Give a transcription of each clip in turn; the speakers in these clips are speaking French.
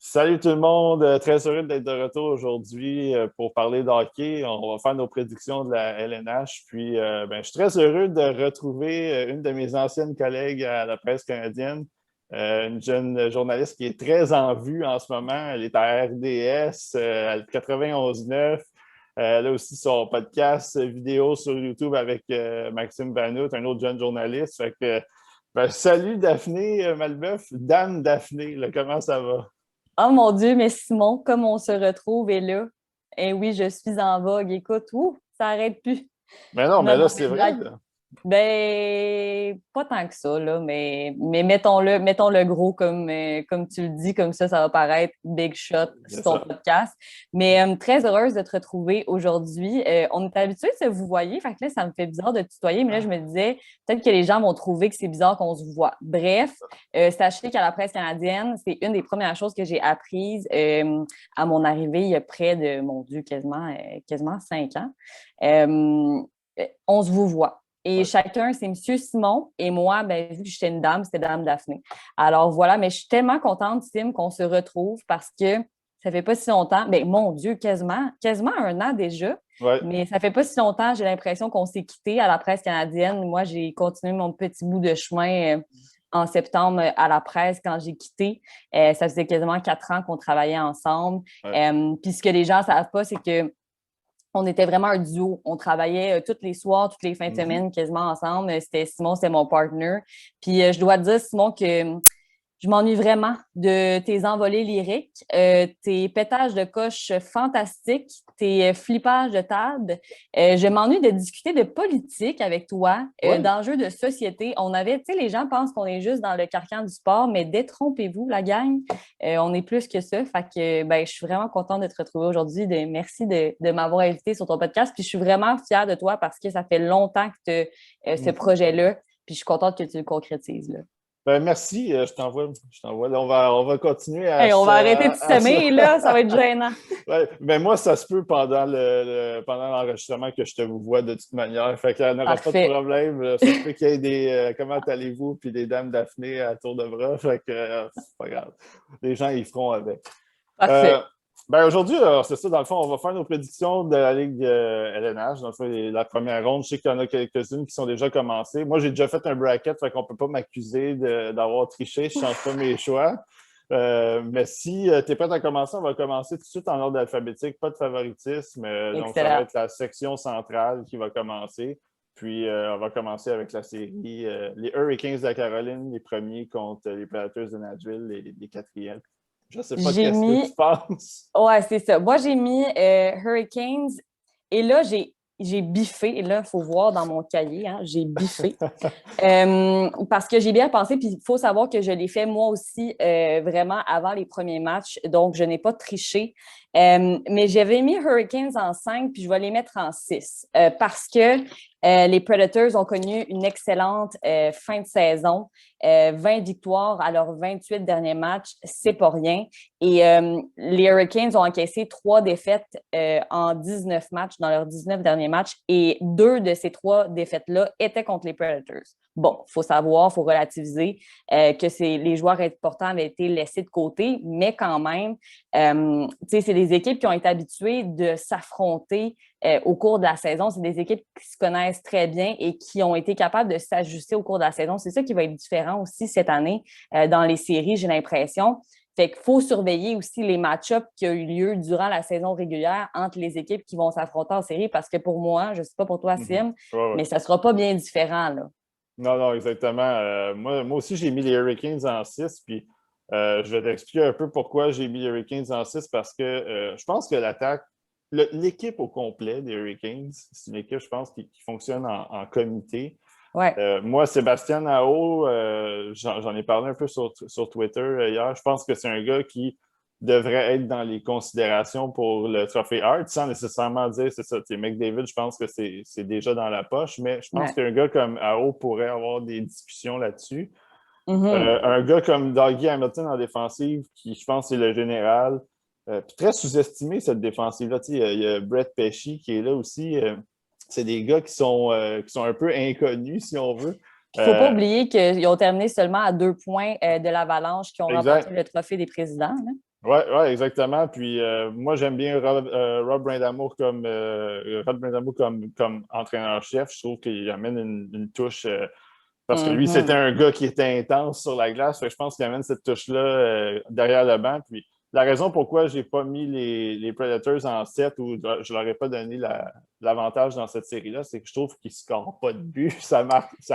Salut tout le monde, très heureux d'être de retour aujourd'hui pour parler de hockey. On va faire nos prédictions de la LNH. Puis, je suis très heureux de retrouver une de mes anciennes collègues à la presse canadienne, une jeune journaliste qui est très en vue en ce moment. Elle est à RDS, à 91.9. Elle a aussi son podcast vidéo sur YouTube avec Maxime Vanout, un autre jeune journaliste. Fait que, salut Daphné Malbeuf, Dame Daphné, là, comment ça va? Oh mon Dieu, mais Simon, comme on se retrouve est là. Eh oui, je suis en vogue. Écoute, ça n'arrête plus. Mais non, mais Non, là, non, c'est mais vrai, blague. là. Ben, pas tant que ça, là, mais mettons-le gros comme tu le dis, comme ça va paraître big shot C'est sur ton ça. podcast. Mais très heureuse de te retrouver aujourd'hui. On est habitué de se vous voyer, fait que là, ça me fait bizarre de te tutoyer, mais là, je me disais, peut-être que les gens vont trouver que c'est bizarre qu'on se voit. Bref, sachez qu'à la presse canadienne, c'est une des premières choses que j'ai apprises à mon arrivée il y a près de, mon Dieu, quasiment 5 ans. On se vous voit. Et Ouais. chacun, c'est Monsieur Simon. Et moi, ben, vu que j'étais une dame, c'était Dame Daphné. Alors voilà, mais je suis tellement contente, Sim, qu'on se retrouve parce que ça fait pas si longtemps. Ben, mon Dieu, quasiment 1 an déjà. Ouais. Mais ça fait pas si longtemps, j'ai l'impression qu'on s'est quitté à la presse canadienne. Moi, j'ai continué mon petit bout de chemin en septembre à la presse quand j'ai quitté. Ça faisait quasiment 4 ans qu'on travaillait ensemble. Ouais. Puis ce que les gens ne savent pas, c'est que on était vraiment un duo. On travaillait tous les soirs, toutes les fins de Mhm. semaine, quasiment ensemble. C'était Simon, c'était mon partner. Puis je dois te dire, Simon, que je m'ennuie vraiment de tes envolées lyriques, tes pétages de coche fantastiques, tes flippages de table. Je m'ennuie de discuter de politique avec toi, Ouais. d'enjeux de société. On avait, tu sais, les gens pensent qu'on est juste dans le carcan du sport, mais détrompez-vous, la gang. On est plus que ça. Fait que, ben, je suis vraiment contente de te retrouver aujourd'hui. Merci de m'avoir invité sur ton podcast. Puis je suis vraiment fière de toi parce que ça fait longtemps que tu as ce Mhm. projet-là. Puis je suis contente que tu le concrétises, là. Merci, je t'envoie. Là, on va continuer à Hey, on se. va arrêter de À se- s'aimer, là, ça va être gênant. Ouais. Ben, moi, ça se peut pendant l'enregistrement que je te vous vois de toute manière. Fait qu'il n'y en aura pas de Parfait. problème. Ça se peut qu'il y ait des comment allez-vous, puis des dames Daphné à tour de bras. Fait que c'est pas grave. Les gens, ils feront avec. Euh, Parfait. Aujourd'hui, c'est ça, dans le fond, on va faire nos prédictions de la Ligue LNH. Dans le fond, la première ronde, je sais qu'il y en a quelques-unes qui sont déjà commencées. Moi, j'ai déjà fait un bracket, fait qu'on ne peut pas m'accuser d'avoir triché. Je ne change pas mes choix. Mais si tu es prêt à commencer, on va commencer tout de suite en ordre alphabétique, pas de favoritisme. Donc, ça va Excellent. être la section centrale qui va commencer. Puis, on va commencer avec la série. Les Hurricanes de la Caroline, les premiers contre les Predators de Nashville, les quatrièmes. Je ne sais pas J'ai qu'est-ce que tu mis, penses. ouais, c'est ça. Moi, j'ai mis Hurricanes et là, j'ai biffé. Et là, il faut voir dans mon cahier, hein, j'ai biffé. Parce que j'ai bien pensé, puis il faut savoir que je l'ai fait moi aussi vraiment avant les premiers matchs, donc je n'ai pas triché. Mais j'avais mis Hurricanes en 5, puis je vais les mettre en 6 parce que les Predators ont connu une excellente fin de saison. 20 victoires à leurs 28 derniers matchs, c'est pas rien. Et les Hurricanes ont encaissé 3 défaites en 19 matchs, dans leurs 19 derniers matchs, et 2 de ces 3 défaites-là étaient contre les Predators. Bon, il faut savoir, il faut relativiser que les joueurs importants avaient été laissés de côté, mais quand même, c'est des équipes qui ont été habituées de s'affronter au cours de la saison. C'est des équipes qui se connaissent très bien et qui ont été capables de s'ajuster au cours de la saison. C'est ça qui va être différent aussi cette année dans les séries, j'ai l'impression. Fait qu'il faut surveiller aussi les match-ups qui ont eu lieu durant la saison régulière entre les équipes qui vont s'affronter en série parce que pour moi, je ne sais pas pour toi, Mhm. Sim, Ouais, ouais. mais ça ne sera pas bien différent, là. Non, non, exactement. Moi aussi, j'ai mis les Hurricanes en 6. Puis je vais t'expliquer un peu pourquoi j'ai mis les Hurricanes en 6 parce que je pense que l'attaque, l'équipe au complet des Hurricanes, c'est une équipe, je pense, qui fonctionne en comité. Ouais, Moi, Sébastien Aho, j'en ai parlé un peu sur Twitter hier. Je pense que c'est un gars qui devrait être dans les considérations pour le trophée Hart, sans nécessairement dire c'est ça. McDavid, je pense que c'est déjà dans la poche, mais je pense ouais. qu'un gars comme Aho pourrait avoir des discussions là-dessus. Mhm. Un gars comme Dougie Hamilton en défensive, qui je pense c'est le général, puis très sous-estimé cette défensive-là. Il y a Brett Pesci qui est là aussi. C'est des gars qui sont un peu inconnus, si on veut. Puis il ne faut pas Euh, oublier qu'ils ont terminé seulement à 2 points de l'Avalanche qui ont remporté exact. le trophée des présidents, là. Ouais, exactement. Puis moi, j'aime bien Rob Brindamour comme entraîneur-chef. Je trouve qu'il amène une touche parce que lui, c'était Mhm. un gars qui était intense sur la glace. Fait que je pense qu'il amène cette touche-là derrière le banc. Puis la raison pourquoi j'ai pas mis les Predators en 7 ou je leur ai pas donné l'avantage dans cette série-là, c'est que je trouve qu'ils ne scorent pas de but. Ça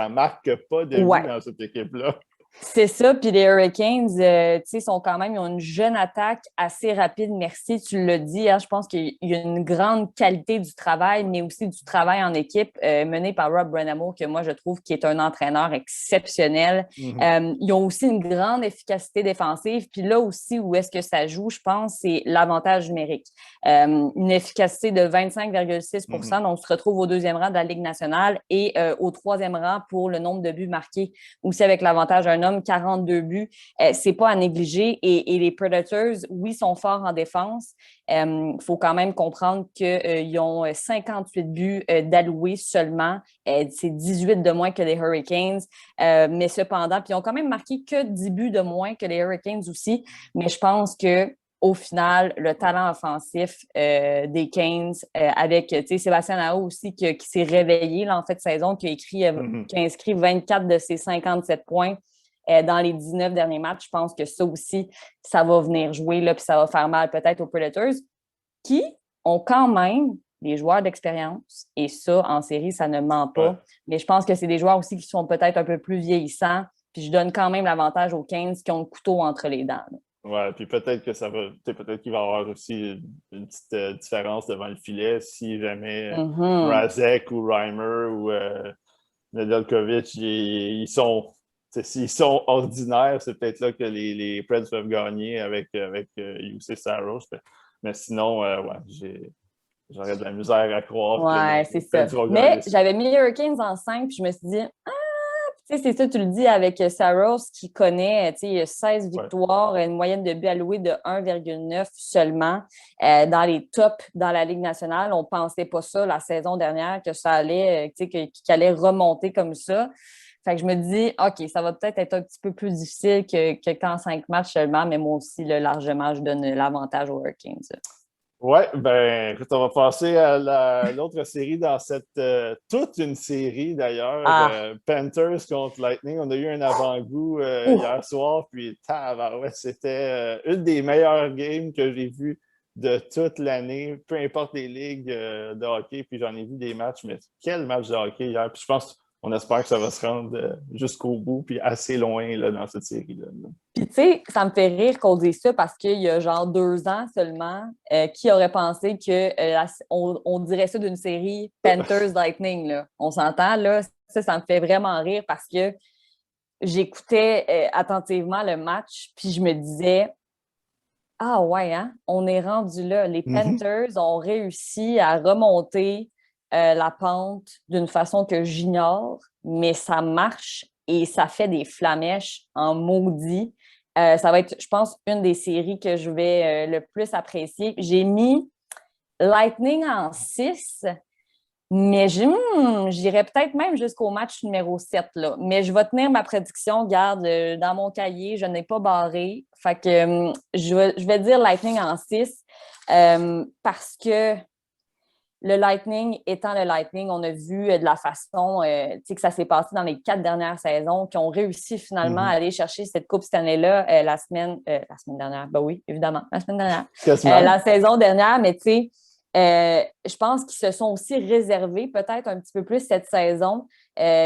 marque pas de but Ouais. dans cette équipe-là. C'est ça, puis les Hurricanes, tu sais, sont quand même, ils ont une jeune attaque assez rapide, merci, tu l'as dit, hein, je pense qu'il y a une grande qualité du travail, mais aussi du travail en équipe mené par Rob Brennamour, que moi, je trouve qui est un entraîneur exceptionnel. Mhm. Ils ont aussi une grande efficacité défensive, puis là aussi, où est-ce que ça joue, je pense, c'est l'avantage numérique. Une efficacité de 25,6 %, Mhm. donc on se retrouve au deuxième rang de la Ligue nationale et au troisième rang pour le nombre de buts marqués, aussi avec l'avantage d'un homme, 42 buts. C'est pas à négliger. Et les Predators, oui, sont forts en défense. Faut quand même comprendre qu'ils ont 58 buts d'alloués seulement. C'est 18 de moins que les Hurricanes. Mais cependant, puis ils ont quand même marqué que 10 buts de moins que les Hurricanes aussi. Mais je pense que au final, le talent offensif des Canes, avec Sébastien Aho aussi qui s'est réveillé là, en fait de saison, Mhm. qui a inscrit 24 de ses 57 points dans les 19 derniers matchs. Je pense que ça aussi, ça va venir jouer, là, puis ça va faire mal peut-être aux Predators, qui ont quand même des joueurs d'expérience. Et ça, en série, ça ne ment Ouais. pas. Mais je pense que c'est des joueurs aussi qui sont peut-être un peu plus vieillissants. Puis je donne quand même l'avantage aux 15 qui ont le couteau entre les dents. Ouais, puis peut-être que ça va, peut-être qu'il va y avoir aussi une petite différence devant le filet si jamais Mm-hmm. Mrazek ou Reimer ou Nedeljkovic, s'ils sont ordinaires, c'est peut-être là que les Preds peuvent gagner avec UC Saros. Mais sinon, ouais, j'aurais de la misère à croire que Ouais, c'est les ça. Preds vont gagner Mais ça. j'avais mis Hurricanes en 5, puis je me suis dit, tu sais, c'est ça, tu le dis avec Saros qui connaît, tu sais, il a 16 Ouais. victoires, une moyenne de buts alloués de 1,9 seulement dans les tops dans la Ligue nationale. On ne pensait pas ça la saison dernière, que ça allait, tu sais, qu'il allait remonter comme ça. Fait que je me dis, OK, ça va peut-être être un petit peu plus difficile que qu'en 5 matchs seulement, mais moi aussi, là, largement, je donne l'avantage aux Hurricanes. Ouais, ben, écoute, on va passer à l'autre série dans cette toute une série d'ailleurs, Ah, Panthers contre Lightning. On a eu un avant-goût ouh, hier soir, puis ouais, c'était une des meilleures games que j'ai vues de toute l'année, peu importe les ligues de hockey. Puis j'en ai vu des matchs, mais quel match de hockey hier. Puis je pense, on espère que ça va se rendre jusqu'au bout, puis assez loin là, dans cette série-là. puis, tu sais, ça me fait rire qu'on dise ça parce qu'il y a genre 2 ans seulement, qui aurait pensé on dirait ça d'une série Panthers Lightning, là. On s'entend, là. Ça me fait vraiment rire parce que j'écoutais attentivement le match, puis je me disais, ah ouais, hein, on est rendu là. Les Mhm. Panthers ont réussi à remonter la pente d'une façon que j'ignore, mais ça marche et ça fait des flamèches en maudit. Ça va être, je pense, une des séries que je vais le plus apprécier. J'ai mis Lightning en 6, mais j'irais peut-être même jusqu'au match numéro 7 là. Mais je vais tenir ma prédiction, garde, dans mon cahier, je n'ai pas barré. Fait que je vais dire Lightning en 6 parce que le Lightning étant le Lightning, on a vu de la façon que ça s'est passé dans les 4 dernières saisons, qui ont réussi finalement à Mhm. aller chercher cette Coupe cette année-là, la semaine dernière. Ben oui, évidemment, la semaine dernière. Quasiment. La saison dernière, mais tu sais, je pense qu'ils se sont aussi réservés peut-être un petit peu plus cette saison,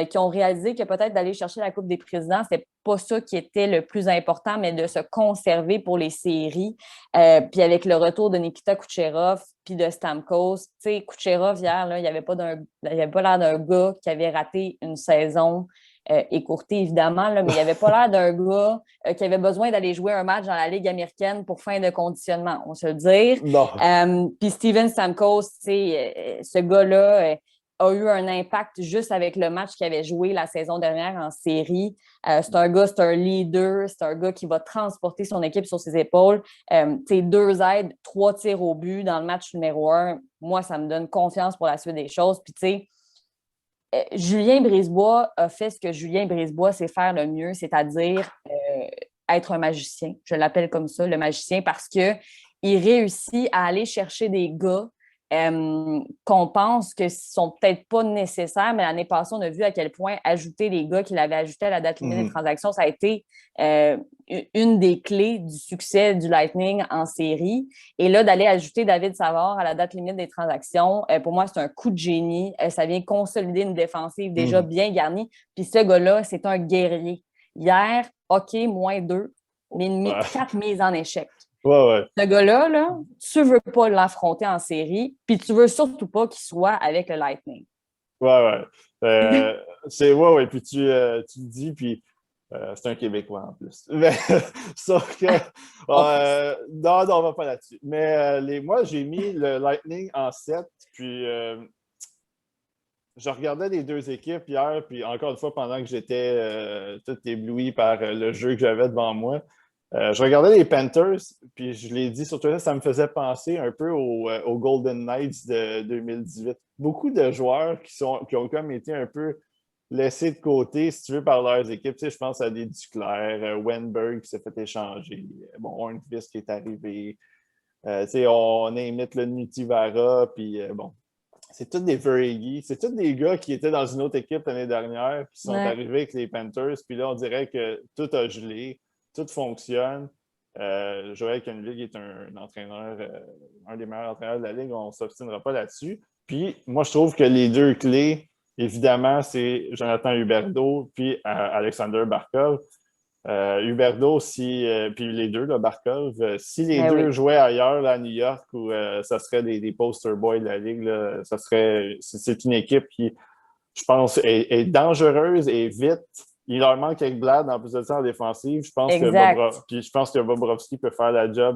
qui ont réalisé que peut-être d'aller chercher la Coupe des présidents, c'est pas ça qui était le plus important, mais de se conserver pour les séries. Puis avec le retour de Nikita Kucherov puis de Stamkos, tu sais, Kucherov hier, là, il avait pas l'air d'un gars qui avait raté une saison écourtée, évidemment, là, mais il avait pas l'air d'un gars qui avait besoin d'aller jouer un match dans la Ligue américaine pour fin de conditionnement, on se le dire. Non. Puis Steven Stamkos, tu sais, ce gars-là a eu un impact juste avec le match qu'il avait joué la saison dernière en série. C'est un leader, c'est un gars qui va transporter son équipe sur ses épaules. 2 aides, 3 tirs au but dans le match numéro 1. Moi, ça me donne confiance pour la suite des choses. Puis, tu sais, Julien Brisebois a fait ce que Julien Brisebois sait faire le mieux, c'est-à-dire être un magicien. Je l'appelle comme ça, le magicien, parce qu'il réussit à aller chercher des gars qu'on pense que sont peut-être pas nécessaires, mais l'année passée, on a vu à quel point ajouter les gars qu'il avait ajoutés à la date limite des transactions, ça a été une des clés du succès du Lightning en série. Et là, d'aller ajouter David Savard à la date limite des transactions, pour moi, c'est un coup de génie. Ça vient consolider une défensive déjà bien garnie. Puis ce gars-là, c'est un guerrier. Hier, OK, -2, mais il met 4 mises en échec. Ouais. Ce gars-là, là, tu veux pas l'affronter en série, puis tu veux surtout pas qu'il soit avec le Lightning. Ouais. Ouais. Puis tu le dis, puis c'est un Québécois en plus. Mais, sauf que. Non, on va pas là-dessus. Mais moi, j'ai mis le Lightning en 7, puis je regardais les deux équipes hier, puis encore une fois, pendant que j'étais tout ébloui par le jeu que j'avais devant moi. Je regardais les Panthers, puis je l'ai dit sur Twitter, ça me faisait penser un peu aux Golden Knights de 2018. Beaucoup de joueurs qui ont comme été un peu laissés de côté, si tu veux, par leurs équipes. Tu sais, je pense à des Duclair, Wenberg qui s'est fait échanger, Hornqvist qui est arrivé. Tu sais, on imite le Nutivara, puis bon, c'est tous des Verhage. C'est tous des gars qui étaient dans une autre équipe l'année dernière, qui sont arrivés avec les Panthers, puis là, on dirait que tout a gelé. Tout fonctionne. Joël Kenvig est un entraîneur, un des meilleurs entraîneurs de la Ligue. On ne s'obstinera pas là-dessus. Puis, moi, je trouve que les deux clés, évidemment, c'est Jonathan Huberdeau puis Alexander Barkov. Huberdeau, puis les deux, là, Barkov, si les deux jouaient ailleurs, là, à New York, où ça serait des poster boys de la Ligue, là, c'est une équipe qui, je pense, est dangereuse et vite. Il leur manque Ekblad en plus de ça en défensive. Je pense que Bobrovski peut faire la job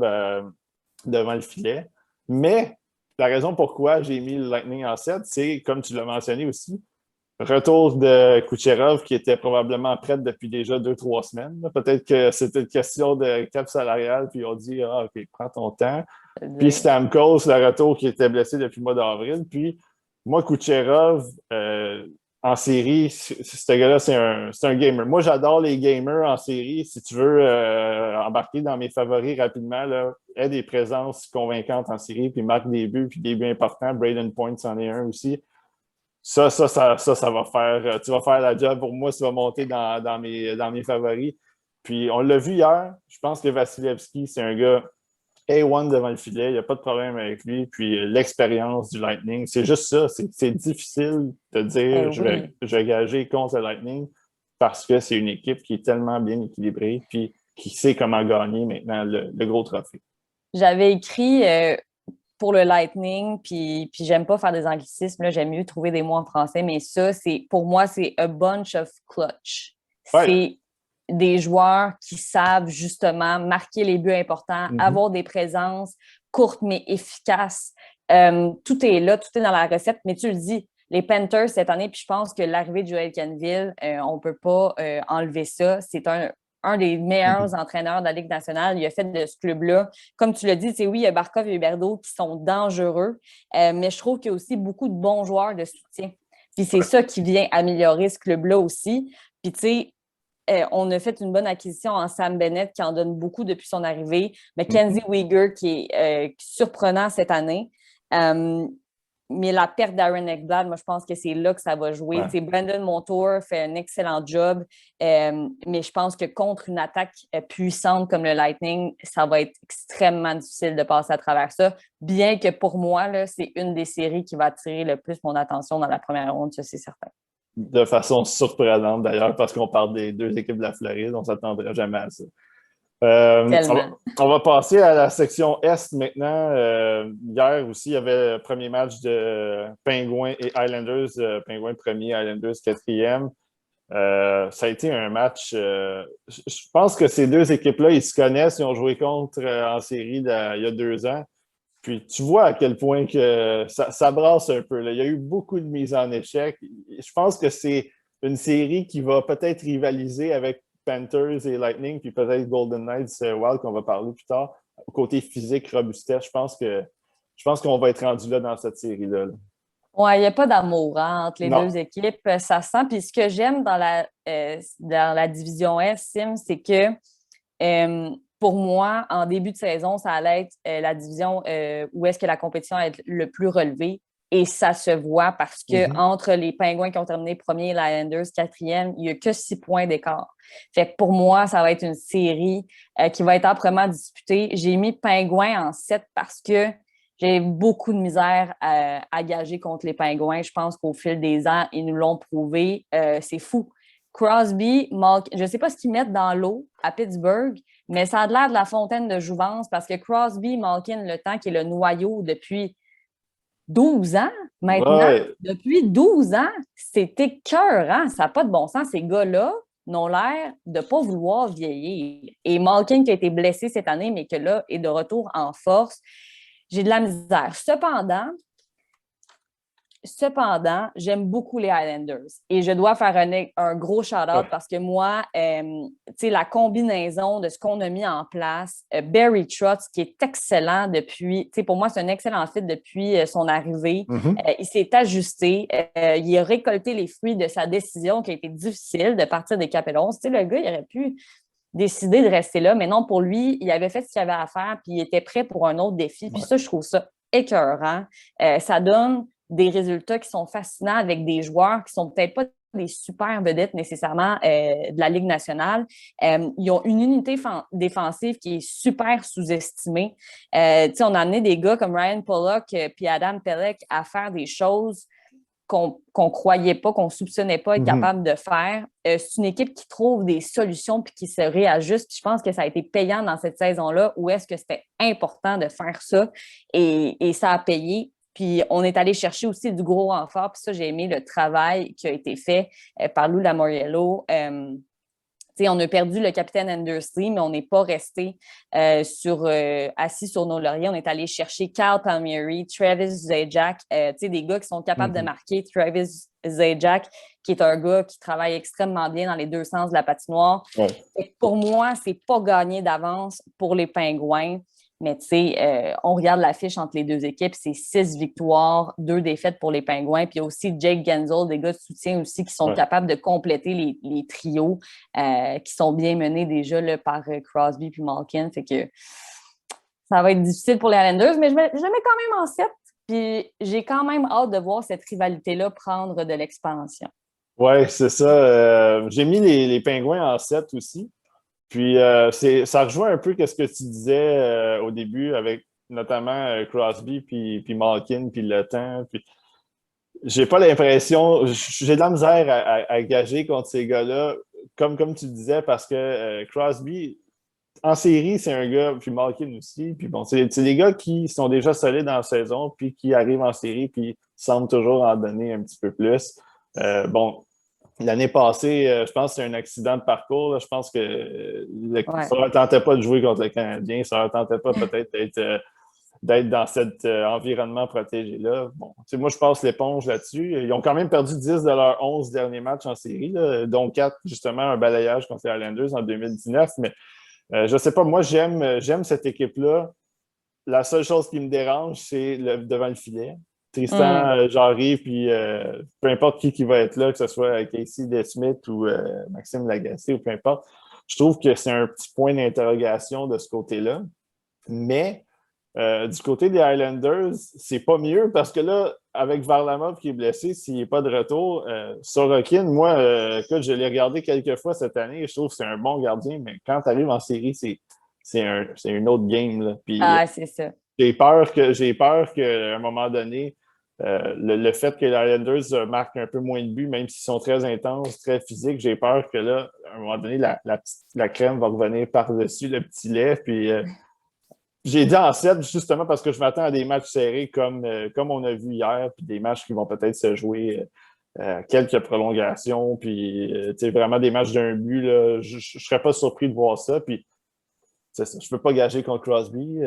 devant le filet. Mais la raison pourquoi j'ai mis le Lightning en 7, c'est, comme tu l'as mentionné aussi, retour de Kucherov qui était probablement prêt depuis déjà 2-3 semaines. Peut-être que c'était une question de cap salarial, puis on dit OK, prends ton temps. Puis Stamkos, le retour qui était blessé depuis le mois d'avril. Puis moi, Kucherov, en série, ce gars-là, c'est un gamer. Moi, j'adore les gamers en série. Si tu veux embarquer dans mes favoris rapidement, là, aie des présences convaincantes en série, puis marque des buts, puis des buts importants. Braden Point, c'en est un aussi. Ça va faire. Tu vas faire la job pour moi, tu vas monter dans mes favoris. Puis on l'a vu hier. Je pense que Vasilevski, c'est un gars A1 devant le filet, il n'y a pas de problème avec lui. Puis l'expérience du Lightning, c'est juste ça. C'est difficile de dire je vais gager contre le Lightning parce que c'est une équipe qui est tellement bien équilibrée puis qui sait comment gagner maintenant le gros trophée. J'avais écrit pour le Lightning, puis j'aime pas faire des anglicismes, là, j'aime mieux trouver des mots en français, mais ça, pour moi, c'est a bunch of clutch. C'est des joueurs qui savent justement marquer les buts importants, avoir des présences courtes mais efficaces. Tout est là, tout est dans la recette, mais tu le dis, les Panthers cette année, puis je pense que l'arrivée de Joel Kenville, on ne peut pas enlever ça. C'est un des meilleurs entraîneurs de la Ligue nationale. Il a fait de ce club-là. Comme tu l'as dit, oui, il y a Barkov et Huberdeau qui sont dangereux, mais je trouve qu'il y a aussi beaucoup de bons joueurs de soutien. Puis c'est ça qui vient améliorer ce club-là aussi. Puis tu sais, on a fait une bonne acquisition en Sam Bennett qui en donne beaucoup depuis son arrivée. Mackenzie Weegar qui est surprenant cette année. Mais la perte d'Aaron Ekblad, moi, je pense que c'est là que ça va jouer. Brandon Montour fait un excellent job, mais je pense que contre une attaque puissante comme le Lightning, ça va être extrêmement difficile de passer à travers ça, bien que pour moi, là, c'est une des séries qui va attirer le plus mon attention dans la première ronde, ça, c'est certain. De façon surprenante, d'ailleurs, parce qu'on parle des deux équipes de la Floride, on ne s'attendrait jamais à ça. On va passer à la section Est maintenant. Hier aussi, il y avait le premier match de Penguins et Islanders. Penguins premier, Islanders quatrième. Ça a été un match... je pense que ces deux équipes-là, ils se connaissent. Ils ont joué contre en série il y a 2 ans. Puis tu vois à quel point que ça brasse un peu. Là. Il y a eu beaucoup de mises en échec. Je pense que c'est une série qui va peut-être rivaliser avec Panthers et Lightning, puis peut-être Golden Knights, Wild, qu'on va parler plus tard. Côté physique, robustesse, je pense qu'on va être rendu là dans cette série-là. Là. Oui, il n'y a pas d'amour entre les deux équipes. Ça se sent. Puis ce que j'aime dans la division Est, Sim, c'est que Pour moi, en début de saison, ça allait être la division où est-ce que la compétition allait être le plus relevée. Et ça se voit parce que entre les Pingouins qui ont terminé premier et les Islanders quatrième, il n'y a que 6 points d'écart. Fait que pour moi, ça va être une série qui va être âprement disputée. J'ai mis Pingouins en 7 parce que j'ai beaucoup de misère à gager contre les Pingouins. Je pense qu'au fil des ans, ils nous l'ont prouvé. C'est fou. Crosby, je ne sais pas ce qu'ils mettent dans l'eau à Pittsburgh, mais ça a l'air de la fontaine de jouvence parce que Crosby, Malkin, le temps qui est le noyau depuis 12 ans maintenant. Ouais. Depuis 12 ans, c'est écœurant. Ça n'a pas de bon sens. Ces gars-là n'ont l'air de ne pas vouloir vieillir. Et Malkin, qui a été blessé cette année, mais que là, est de retour en force, j'ai de la misère. Cependant, j'aime beaucoup les Highlanders et je dois faire un gros shout-out parce que moi, la combinaison de ce qu'on a mis en place, Barry Trotz, qui est excellent depuis, pour moi, c'est un excellent fit depuis son arrivée. Il s'est ajusté, il a récolté les fruits de sa décision qui a été difficile de partir des Capelons. Le gars, il aurait pu décider de rester là, mais non, pour lui, il avait fait ce qu'il avait à faire puis il était prêt pour un autre défi. Puis ça, je trouve ça écœurant. Ça donne des résultats qui sont fascinants avec des joueurs qui sont peut-être pas des super vedettes nécessairement de la Ligue nationale. Ils ont une unité défensive qui est super sous-estimée. On a amené des gars comme Ryan Pollock puis Adam Pelech à faire des choses qu'on croyait pas, qu'on soupçonnait pas être capable de faire. C'est une équipe qui trouve des solutions puis qui se réajuste. Puis je pense que ça a été payant dans cette saison-là où est-ce que c'était important de faire ça et ça a payé. Puis on est allé chercher aussi du gros renfort. Puis ça, j'ai aimé le travail qui a été fait par Lou Lamoriello. On a perdu le capitaine Andersley, mais on n'est pas resté assis sur nos lauriers. On est allé chercher Kyle Palmieri, Travis Zajac, des gars qui sont capables de marquer. Travis Zajac, qui est un gars qui travaille extrêmement bien dans les deux sens de la patinoire. Ouais. Pour moi, c'est pas gagné d'avance pour les Pingouins. Mais on regarde l'affiche entre les deux équipes, c'est 6 victoires, 2 défaites pour les Pingouins. Puis il y a aussi Jake Gensel, des gars de soutien aussi qui sont capables de compléter les trios qui sont bien menés déjà là, par Crosby puis Malkin. Fait que ça va être difficile pour les Islanders, mais je mets quand même en 7. Puis j'ai quand même hâte de voir cette rivalité-là prendre de l'expansion. Oui, c'est ça. J'ai mis les Pingouins en 7 aussi. Puis, ça rejoint un peu ce que tu disais au début avec notamment Crosby, puis Malkin, puis Le Temps. Puis... J'ai pas l'impression... J'ai de la misère à gager contre ces gars-là, comme tu disais, parce que Crosby, en série, c'est un gars, puis Malkin aussi. Puis bon, c'est des gars qui sont déjà solides en saison, puis qui arrivent en série, puis semblent toujours en donner un petit peu plus. L'année passée, je pense que c'est un accident de parcours. Là. Je pense que ça ne leur tentait pas de jouer contre le Canadien. Ça ne leur tentait pas peut-être d'être dans cet environnement protégé-là. Bon, moi, je passe l'éponge là-dessus. Ils ont quand même perdu 10 de leurs 11 derniers matchs en série, là, dont 4, justement, un balayage contre les Islanders en 2019. Mais je ne sais pas, moi, j'aime cette équipe-là. La seule chose qui me dérange, c'est devant le filet. Tristan Jarry, puis peu importe qui va être là, que ce soit Casey DeSmith ou Maxime Lagacé ou peu importe, je trouve que c'est un petit point d'interrogation de ce côté-là. Mais du côté des Highlanders, c'est pas mieux parce que là, avec Varlamov qui est blessé, s'il n'est pas de retour, Sorokin, moi, écoute, je l'ai regardé quelques fois cette année et je trouve que c'est un bon gardien, mais quand tu arrives en série, c'est une autre game. Là. Puis, c'est ça. J'ai peur qu'à un moment donné, le fait que les Islanders marquent un peu moins de buts, même s'ils sont très intenses, très physiques, j'ai peur que là, à un moment donné, la crème va revenir par-dessus le petit lait. Puis j'ai dit en 7 justement parce que je m'attends à des matchs serrés comme on a vu hier, puis des matchs qui vont peut-être se jouer quelques prolongations, puis vraiment des matchs d'un but. Là, je ne serais pas surpris de voir ça. Puis c'est ça, je ne peux pas gager contre Crosby.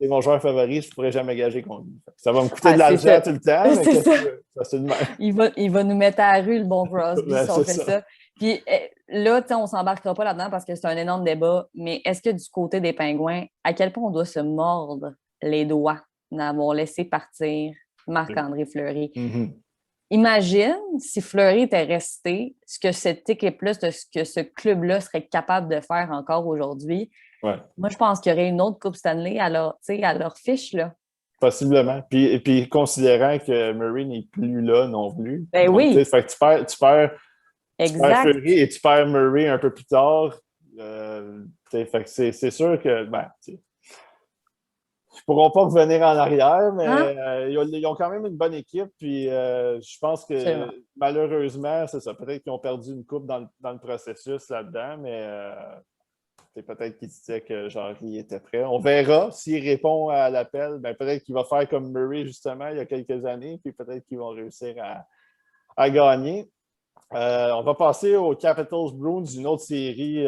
C'est mon joueur favori, je ne pourrais jamais gager contre lui. Ça va me coûter de l'argent tout le temps, mais c'est de même. Il va nous mettre à la rue, le bon Crosby, si on fait ça. Puis là, on ne s'embarquera pas là-dedans parce que c'est un énorme débat, mais est-ce que du côté des Pingouins, à quel point on doit se mordre les doigts d'avoir laissé partir Marc-André Fleury? imagine si Fleury était resté, ce que cette équipe-là, ce que ce club-là serait capable de faire encore aujourd'hui. Ouais. Moi, je pense qu'il y aurait une autre Coupe Stanley à leur fiche, là. Possiblement. Puis considérant que Murray n'est plus là non plus. Ben Donc, oui, fait que tu perds exact. Fleury et tu perds Murray un peu plus tard. Fait que c'est sûr que ils ne pourront pas revenir en arrière, mais Hein? ils ont quand même une bonne équipe. Puis je pense que Absolument. malheureusement, c'est ça. Peut-être qu'ils ont perdu une coupe dans le processus là-dedans, mais c'est peut-être qu'il disait que Jarry était prêt. On verra s'il répond à l'appel. Peut-être qu'il va faire comme Murray, justement, il y a quelques années, puis peut-être qu'ils vont réussir à gagner. On va passer aux Capitals Bruins, une autre série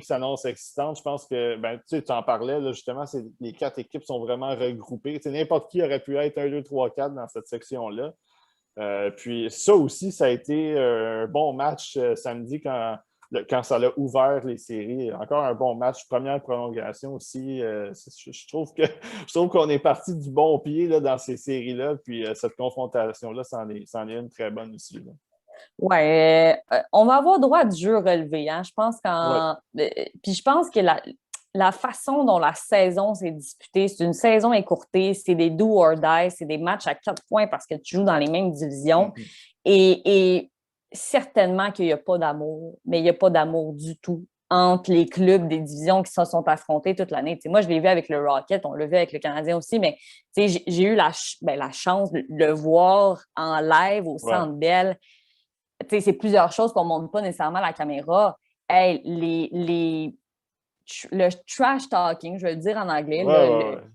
qui s'annonce excitante. Je pense que, tu en parlais, là, justement, les 4 équipes sont vraiment regroupées. N'importe qui aurait pu être 1, 2, 3, 4 dans cette section-là. Puis ça aussi, ça a été un bon match samedi quand ça a ouvert les séries. Encore un bon match, première prolongation aussi. Je trouve qu'on est parti du bon pied là, dans ces séries-là. Puis cette confrontation-là, c'en est une très bonne aussi. Là. Ouais, on va avoir droit à du jeu relevé. Hein? Je pense Ouais. Puis je pense que la façon dont la saison s'est disputée, c'est une saison écourtée, c'est des do or die, c'est des matchs à 4 points parce que tu joues dans les mêmes divisions. Mm-hmm. Et certainement qu'il n'y a pas d'amour, mais il n'y a pas d'amour du tout entre les clubs des divisions qui se sont affrontés toute l'année. Moi, je l'ai vu avec le Rocket, on l'a vu avec le Canadien aussi, mais j'ai eu la chance de le voir en live au Centre Bell. C'est plusieurs choses qu'on ne montre pas nécessairement à la caméra. Hey, le trash talking, je vais le dire en anglais,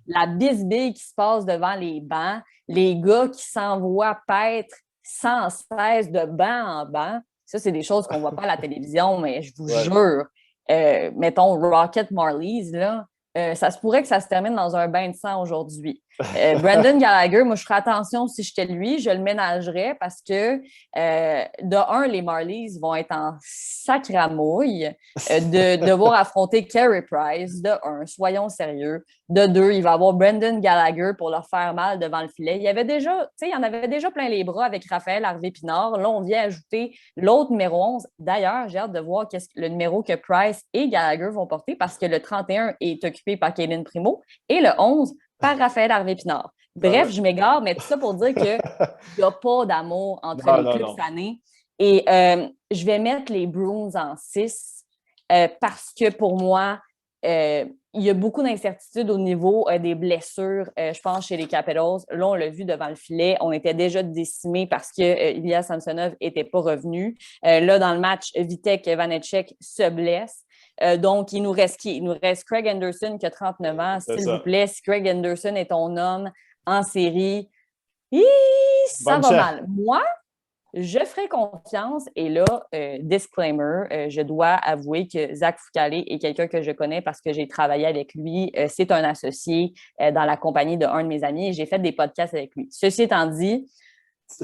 la bisbille qui se passe devant les bancs, les gars qui s'envoient paître sans cesse de banc en banc. Ça, c'est des choses qu'on ne voit pas à la télévision, mais je vous jure, mettons Rocket Marlies, là, ça se pourrait que ça se termine dans un bain de sang aujourd'hui. Brendan Gallagher, moi, je ferais attention si j'étais lui, je le ménagerais parce que, de un, les Marlies vont être en sacramouille de devoir affronter Carey Price, de un, soyons sérieux. De deux, il va avoir Brendan Gallagher pour leur faire mal devant le filet. Il y en avait déjà plein les bras avec Raphaël Harvey-Pinard. Là, on vient ajouter l'autre numéro 11. D'ailleurs, j'ai hâte de voir le numéro que Price et Gallagher vont porter parce que le 31 est occupé par Cayden Primo et le 11 par Raphaël Harvey-Pinard. Bref, je m'égare, mais tout ça pour dire qu'il n'y a pas d'amour entre les clubs cette année. Et je vais mettre les Bruins en 6 parce que pour moi, il y a beaucoup d'incertitudes au niveau des blessures, je pense, chez les Capitals. Là, on l'a vu devant le filet. On était déjà décimés parce que Ilya Samsonov n'était pas revenu. Là, dans le match, Vitek Vanecek se blesse. Donc, il nous reste qui? Il nous reste Craig Anderson qui a 39 ans. S'il vous plaît, si Craig Anderson est ton homme en série, ça va mal. Moi, je ferai confiance. Et là, disclaimer, je dois avouer que Zach Fucale est quelqu'un que je connais parce que j'ai travaillé avec lui. C'est un associé dans la compagnie d'un de mes amis et j'ai fait des podcasts avec lui. Ceci étant dit,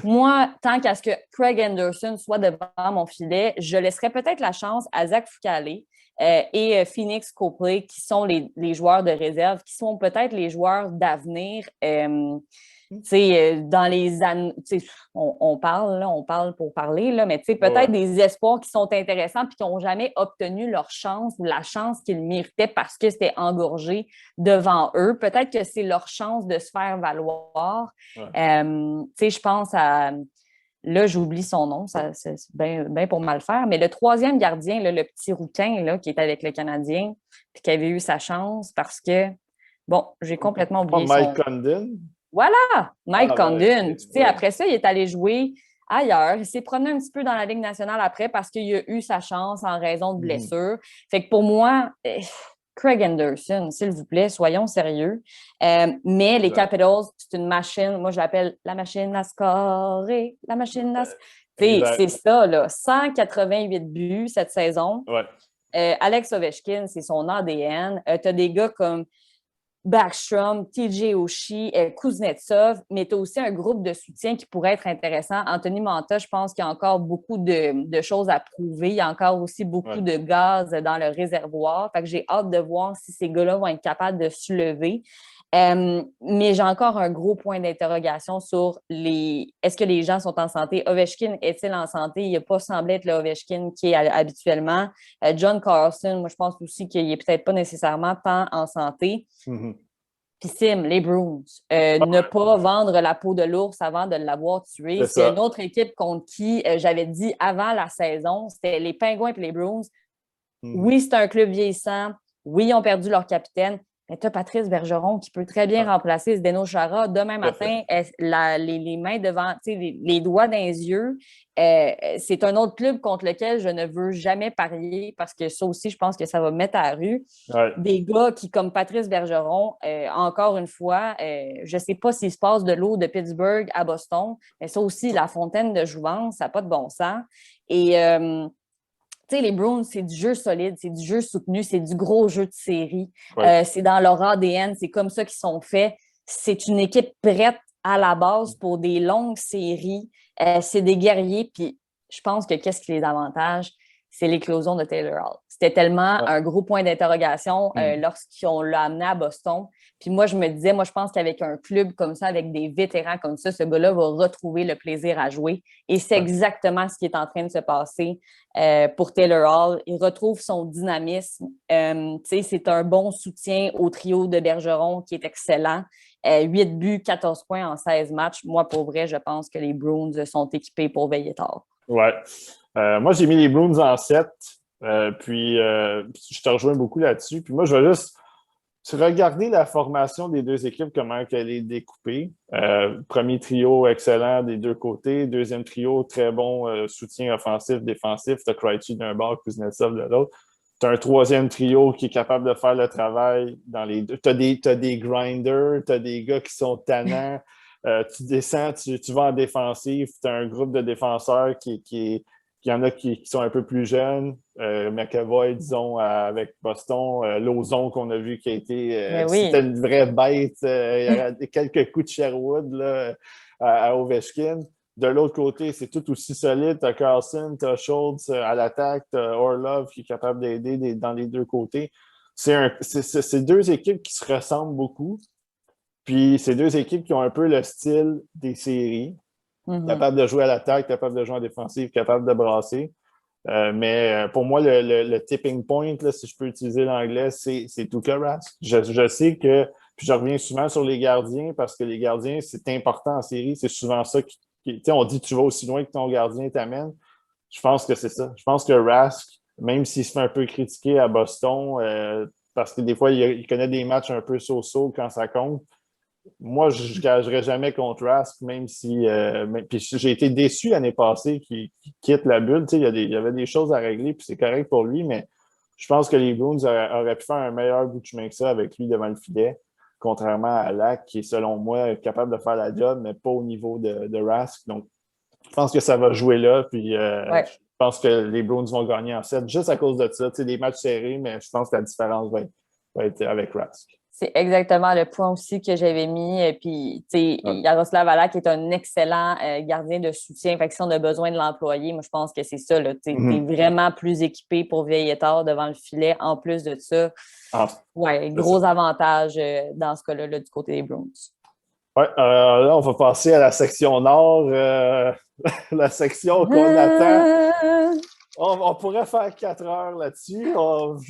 moi, tant qu'à ce que Craig Anderson soit devant mon filet, je laisserai peut-être la chance à Zach Fucale et Phoenix Copley, qui sont les joueurs de réserve, qui sont peut-être les joueurs d'avenir. Dans les années, on parle pour parler, là, mais peut-être des espoirs qui sont intéressants et qui n'ont jamais obtenu leur chance ou la chance qu'ils méritaient parce que c'était engorgé devant eux. Peut-être que c'est leur chance de se faire valoir. Je pense à... Là, j'oublie son nom, c'est bien pour mal faire, mais le troisième gardien, là, le petit rouquin là, qui est avec le Canadien puis qui avait eu sa chance parce que, bon, j'ai complètement oublié Mike Condon. Voilà, Mike Condon. Après ça, il est allé jouer ailleurs. Il s'est promené un petit peu dans la Ligue nationale après parce qu'il a eu sa chance en raison de blessures. Fait que pour moi, Craig Anderson, s'il vous plaît, soyons sérieux. Mais les Capitals, c'est une machine. Moi, je l'appelle la machine à scorer. La machine à c'est ça, là. 188 buts cette saison. Alex Ovechkin, c'est son ADN. Tu as des gars comme Backstrom, TJ Oshie, Kuznetsov, mais tu as aussi un groupe de soutien qui pourrait être intéressant. Anthony Manta, je pense qu'il y a encore beaucoup de choses à prouver. Il y a encore aussi beaucoup de gaz dans le réservoir. Fait que j'ai hâte de voir si ces gars-là vont être capables de se lever. Mais j'ai encore un gros point d'interrogation sur est-ce que les gens sont en santé? Ovechkin est-il en santé? Il n'a pas semblé être le Ovechkin qui est habituellement. John Carlson, moi, je pense aussi qu'il n'est peut-être pas nécessairement tant en santé. Puis Sim, les Bruins, ne pas vendre la peau de l'ours avant de l'avoir tué. C'est une autre équipe contre qui j'avais dit avant la saison, c'était les Pingouins et les Bruins. Oui, c'est un club vieillissant. Oui, ils ont perdu leur capitaine. Mais tu as Patrice Bergeron qui peut très bien remplacer Zdeno Chara. Demain matin, les mains devant, les doigts dans les yeux. C'est un autre club contre lequel je ne veux jamais parier parce que ça aussi, je pense que ça va me mettre à la rue. Des gars qui, comme Patrice Bergeron, encore une fois, je ne sais pas s'il se passe de l'eau de Pittsburgh à Boston, mais ça aussi, la fontaine de jouvence, ça n'a pas de bon sens. Et tu sais, les Bruins, c'est du jeu solide, c'est du jeu soutenu, c'est du gros jeu de série. C'est dans leur ADN, c'est comme ça qu'ils sont faits. C'est une équipe prête à la base pour des longues séries. C'est des guerriers. Puis je pense que qu'est-ce qui les avantage? C'est l'éclosion de Taylor Hall. C'était tellement un gros point d'interrogation lorsqu'on l'a amené à Boston. Puis moi, je me disais, je pense qu'avec un club comme ça, avec des vétérans comme ça, ce gars-là va retrouver le plaisir à jouer. Et c'est exactement ce qui est en train de se passer pour Taylor Hall. Il retrouve son dynamisme. C'est un bon soutien au trio de Bergeron qui est excellent. 8 buts, 14 points en 16 matchs. Moi, pour vrai, je pense que les Bruins sont équipés pour veiller tard. Ouais. Moi, j'ai mis les Bruins en 7. Puis, je te rejoins beaucoup là-dessus. Puis moi, je vais juste regarder la formation des deux équipes, comment elle est découpée. Premier trio excellent des deux côtés. Deuxième trio, très bon soutien offensif, défensif. Tu as Krejci d'un bord, Kuznetsov de l'autre. Tu as un troisième trio qui est capable de faire le travail dans les deux. Tu as des grinders, tu as des gars qui sont tannants. Tu descends, tu vas en défensive. Tu as un groupe de défenseurs qui il y en a qui sont un peu plus jeunes. McAvoy, disons, avec Boston. Lauzon, qu'on a vu qui a été... C'était une vraie bête. Il y a quelques coups de Sherwood là, à Ovechkin. De l'autre côté, c'est tout aussi solide. Tu as Carlson, tu as Schultz à l'attaque, tu as Orlov qui est capable d'aider dans les deux côtés. C'est deux équipes qui se ressemblent beaucoup. Puis, c'est deux équipes qui ont un peu le style des séries. Capable de jouer à l'attaque, capable de jouer en défensive, capable de brasser. Mais pour moi, le tipping point, là, si je peux utiliser l'anglais, c'est Tuukka Rask. Je sais que, puis je reviens souvent sur les gardiens parce que les gardiens, c'est important en série. C'est souvent ça on dit tu vas aussi loin que ton gardien t'amène. Je pense que c'est ça. Je pense que Rask, même s'il se fait un peu critiquer à Boston, parce que des fois, il connaît des matchs un peu so-so quand ça compte. Moi, je ne gagerais jamais contre Rask, même si... puis j'ai été déçu l'année passée qu'il quitte la bulle. Il y avait des choses à régler, puis c'est correct pour lui, mais je pense que les Bruins auraient pu faire un meilleur bout de chemin que ça avec lui devant le filet, contrairement à Lac, qui est, selon moi, capable de faire la job, mais pas au niveau de Rask. Donc, je pense que ça va jouer là, puis je pense que les Bruins vont gagner en 7, juste à cause de ça. Des matchs serrés, mais je pense que la différence va être avec Rask. C'est exactement le point aussi que j'avais mis. Puis, tu sais, Yaroslav Halak est un excellent gardien de soutien. Fait que si on a besoin de l'employer, moi, je pense que c'est ça. Tu es vraiment plus équipé pour veiller tard devant le filet. En plus de ça, gros avantage dans ce cas-là du côté des Bruins. Là, on va passer à la section nord. La section qu'on attend. On pourrait faire 4 heures là-dessus.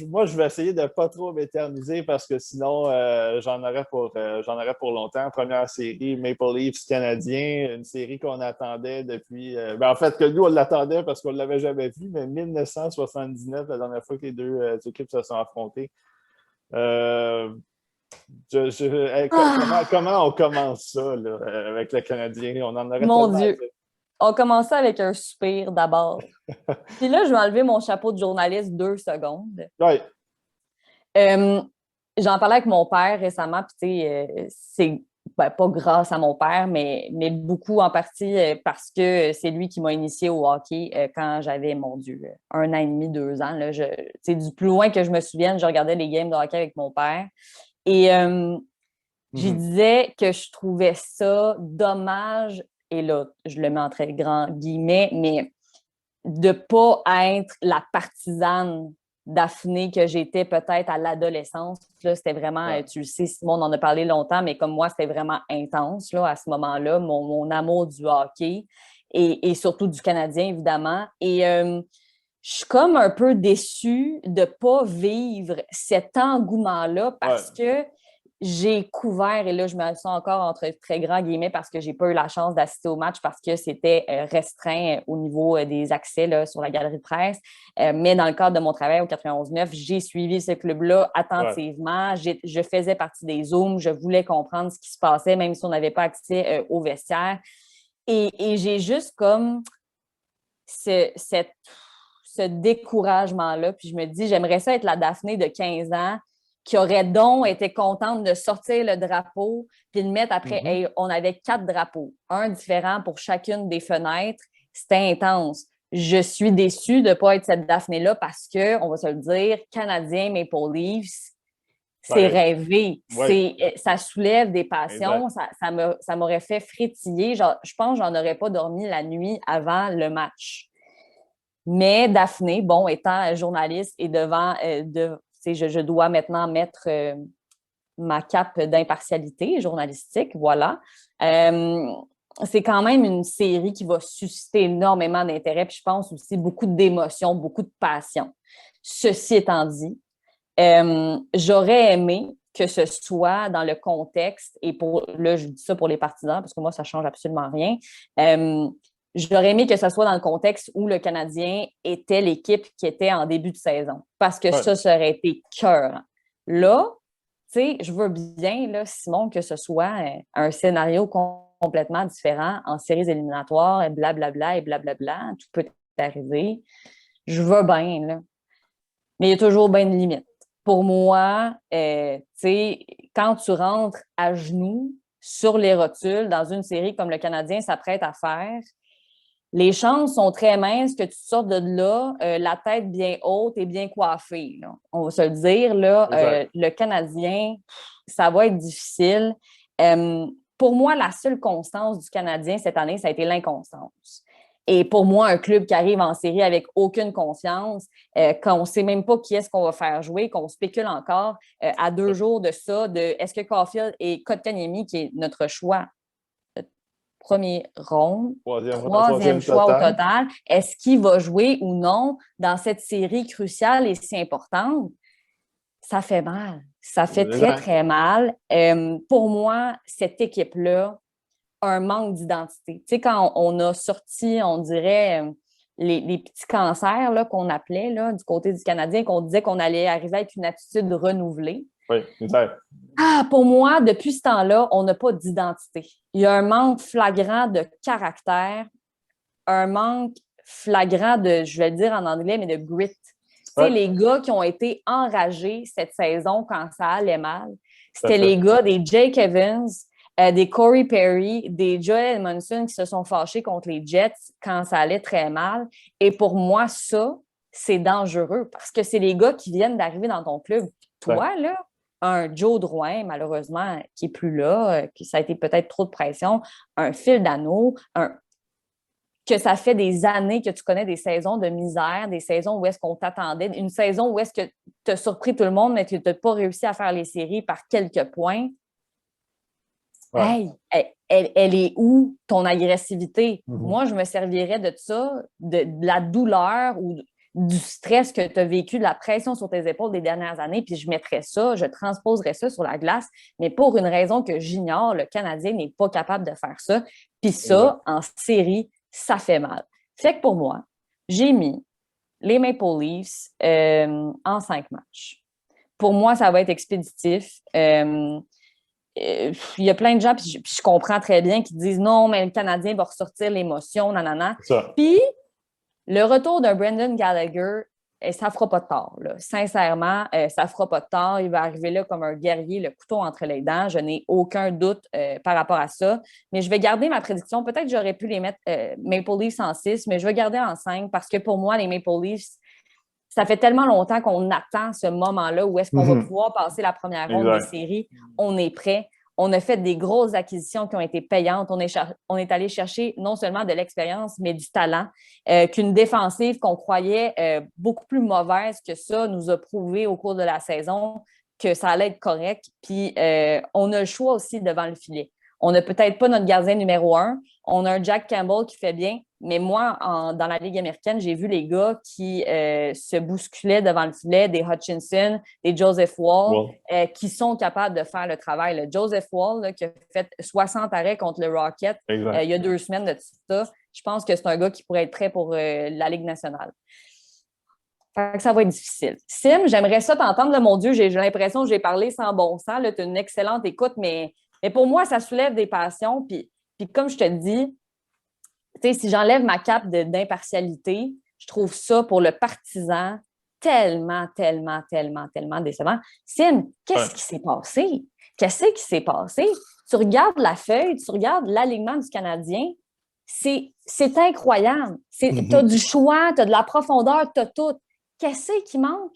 Moi, je vais essayer de ne pas trop m'éterniser parce que sinon, j'en aurais pour longtemps. Première série, Maple Leafs Canadiens, une série qu'on attendait depuis... en fait, que nous, on l'attendait parce qu'on ne l'avait jamais vu, mais 1979, la dernière fois que les deux équipes se sont affrontées. Comment on commence ça là, avec le Canadien? On en aurait Mon Dieu! On commençait avec un soupir d'abord. Puis là, je vais enlever mon chapeau de journaliste 2 secondes. Oui. J'en parlais avec mon père récemment, puis tu sais, c'est pas grâce à mon père, mais beaucoup en partie parce que c'est lui qui m'a initié au hockey quand j'avais, mon Dieu, 1 an et demi, 2 ans. Là, du plus loin que je me souvienne, je regardais les games de hockey avec mon père. Et je disais que je trouvais ça dommage, et là, je le mets en très grand guillemets, mais de ne pas être la partisane Daphné que j'étais peut-être à l'adolescence. Là, c'était vraiment, tu le sais, Simon, on en a parlé longtemps, mais comme moi, c'était vraiment intense là, à ce moment-là, mon amour du hockey et surtout du Canadien, évidemment. Et je suis comme un peu déçue de ne pas vivre cet engouement-là parce que j'ai couvert, et là, je me sens encore entre très grands guillemets parce que j'ai pas eu la chance d'assister au match parce que c'était restreint au niveau des accès là, sur la galerie de presse. Mais dans le cadre de mon travail au 91.9, j'ai suivi ce club-là attentivement. Je faisais partie des Zooms. Je voulais comprendre ce qui se passait, même si on n'avait pas accès au vestiaire. Et j'ai juste comme ce découragement-là. Puis je me dis, j'aimerais ça être la Daphné de 15 ans qui aurait donc été contente de sortir le drapeau puis de mettre après, hey, on avait 4 drapeaux, un différent pour chacune des fenêtres. C'était intense. Je suis déçue de ne pas être cette Daphné-là parce que, on va se le dire, Canadien Maple Leafs, c'est rêvé. Ça soulève des passions. Ça m'aurait fait frétiller. Genre, je pense que j'en aurais pas dormi la nuit avant le match. Mais Daphné, bon, étant journaliste et devant, je dois maintenant mettre ma cape d'impartialité journalistique, voilà. C'est quand même une série qui va susciter énormément d'intérêt, puis je pense aussi beaucoup d'émotions, beaucoup de passion. Ceci étant dit, j'aurais aimé que ce soit dans le contexte, et là, je dis ça pour les partisans, parce que moi, ça ne change absolument rien. J'aurais aimé que ce soit dans le contexte où le Canadien était l'équipe qui était en début de saison, parce que ça aurait été cœur. Là, tu sais, je veux bien, là, Simon, que ce soit un scénario complètement différent en séries éliminatoires, et blablabla, et blablabla, tout peut arriver. Je veux bien, là. Mais il y a toujours bien une limite. Pour moi, tu sais, quand tu rentres à genoux sur les rotules dans une série comme le Canadien s'apprête à faire, les chances sont très minces que tu sortes de là, la tête bien haute et bien coiffée. Là. On va se le dire, là, le Canadien, ça va être difficile. Pour moi, la seule constance du Canadien cette année, ça a été l'inconstance. Et pour moi, un club qui arrive en série avec aucune confiance, qu'on ne sait même pas qui est-ce qu'on va faire jouer, qu'on spécule encore à 2 jours de ça, de est-ce que Caulfield et Kotkaniemi, qui est notre choix premier ronde, troisième choix au total, est-ce qu'il va jouer ou non dans cette série cruciale et si importante? Ça fait mal. Ça fait très, très mal. Pour moi, cette équipe-là a un manque d'identité. Tu sais, quand on a sorti, on dirait, les petits cancers là, qu'on appelait là, du côté du Canadien, qu'on disait qu'on allait arriver avec une attitude renouvelée. Oui, exact. Pour moi, depuis ce temps-là, on n'a pas d'identité. Il y a un manque flagrant de caractère, un manque flagrant de, je vais le dire en anglais, mais de grit. Tu sais, les gars qui ont été enragés cette saison quand ça allait mal, c'était les gars des Jake Evans, des Corey Perry, des Joel Edmondson qui se sont fâchés contre les Jets quand ça allait très mal. Et pour moi, ça, c'est dangereux parce que c'est les gars qui viennent d'arriver dans ton club. Toi, là, un Joe Drouin, malheureusement, qui n'est plus là, que ça a été peut-être trop de pression, un Phil Danault, que ça fait des années que tu connais des saisons de misère, des saisons où est-ce qu'on t'attendait, une saison où est-ce que tu as surpris tout le monde, mais que tu n'as pas réussi à faire les séries par quelques points. Hey, elle est où ton agressivité? Moi, je me servirais de ça, de la douleur ou du stress que tu as vécu, de la pression sur tes épaules des dernières années, puis je mettrais ça, je transposerais ça sur la glace, mais pour une raison que j'ignore, le Canadien n'est pas capable de faire ça. Puis ça, en série, ça fait mal. Fait que pour moi, j'ai mis les Maple Leafs en 5 matchs. Pour moi, ça va être expéditif. Il y a plein de gens, puis je comprends très bien, qui disent non, mais le Canadien va ressortir l'émotion, nanana. Puis, le retour d'un Brendan Gallagher, ça ne fera pas de tort. Là. Sincèrement, ça ne fera pas de tort. Il va arriver là comme un guerrier, le couteau entre les dents. Je n'ai aucun doute par rapport à ça. Mais je vais garder ma prédiction. Peut-être que j'aurais pu les mettre Maple Leafs en 6, mais je vais garder en 5 parce que pour moi, les Maple Leafs, ça fait tellement longtemps qu'on attend ce moment-là où est-ce qu'on va pouvoir passer la première ronde des Exact. séries. On est prêt. On a fait des grosses acquisitions qui ont été payantes. On est allé chercher non seulement de l'expérience, mais du talent. Qu'une défensive qu'on croyait beaucoup plus mauvaise que ça nous a prouvé au cours de la saison que ça allait être correct. Puis on a le choix aussi devant le filet. On n'a peut-être pas notre gardien numéro 1. On a un Jack Campbell qui fait bien. Mais moi, dans la Ligue américaine, j'ai vu les gars qui se bousculaient devant le filet, des Hutchinson, des Joseph Wall, qui sont capables de faire le travail. Le Joseph Wall, là, qui a fait 60 arrêts contre le Rocket il y a 2 semaines de ça, je pense que c'est un gars qui pourrait être prêt pour la Ligue nationale. Fait que ça va être difficile. Sim, j'aimerais ça t'entendre. Là, mon Dieu, j'ai l'impression que j'ai parlé sans bon sens. Tu as une excellente écoute, mais pour moi, ça soulève des passions. Puis comme je te dis, si j'enlève ma cape d'impartialité, je trouve ça pour le partisan tellement, tellement, tellement, tellement décevant. Sim, qu'est-ce qui s'est passé? Qu'est-ce qui s'est passé? Tu regardes la feuille, tu regardes l'alignement du Canadien, c'est incroyable. Tu as du choix, tu as de la profondeur, tu as tout. Qu'est-ce qui manque?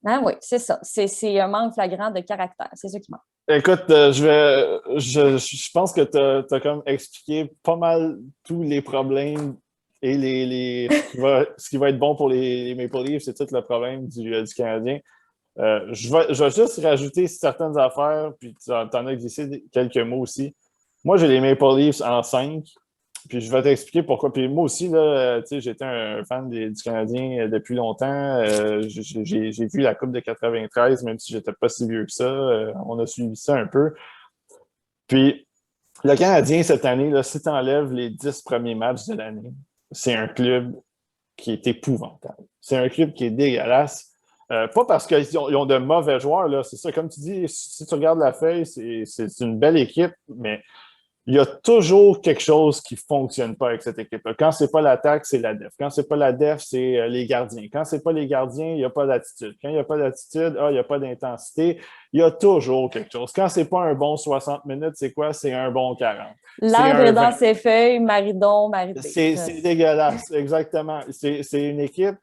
Ah oui, c'est ça. C'est un manque flagrant de caractère. C'est ça qui manque. Écoute, je pense que tu as comme expliqué pas mal tous les problèmes et ce qui va être bon pour les Maple Leafs, c'est tout le problème du Canadien. Je vais juste rajouter certaines affaires, puis tu en as glissé quelques mots aussi. Moi, j'ai les Maple Leafs en 5, puis je vais t'expliquer pourquoi. Puis moi aussi, là, j'étais un fan du Canadien depuis longtemps. J'ai vu la Coupe de 93, même si j'étais pas si vieux que ça. On a suivi ça un peu. Puis le Canadien, cette année, là, si tu enlèves les 10 premiers matchs de l'année, c'est un club qui est épouvantable. C'est un club qui est dégueulasse. Pas parce qu'ils ont de mauvais joueurs, là. C'est ça, comme tu dis, si tu regardes la feuille, c'est une belle équipe, mais il y a toujours quelque chose qui ne fonctionne pas avec cette équipe-là. Quand ce n'est pas l'attaque, c'est la def. Quand ce n'est pas la def, c'est les gardiens. Quand ce n'est pas les gardiens, il n'y a pas d'attitude. Quand il n'y a pas d'attitude, il n'y a pas d'intensité. Il y a toujours quelque chose. Quand ce n'est pas un bon 60 minutes, c'est quoi? C'est un bon 40. L'arbre est dans ses feuilles, Maridon, Marité. C'est dégueulasse, exactement. C'est une équipe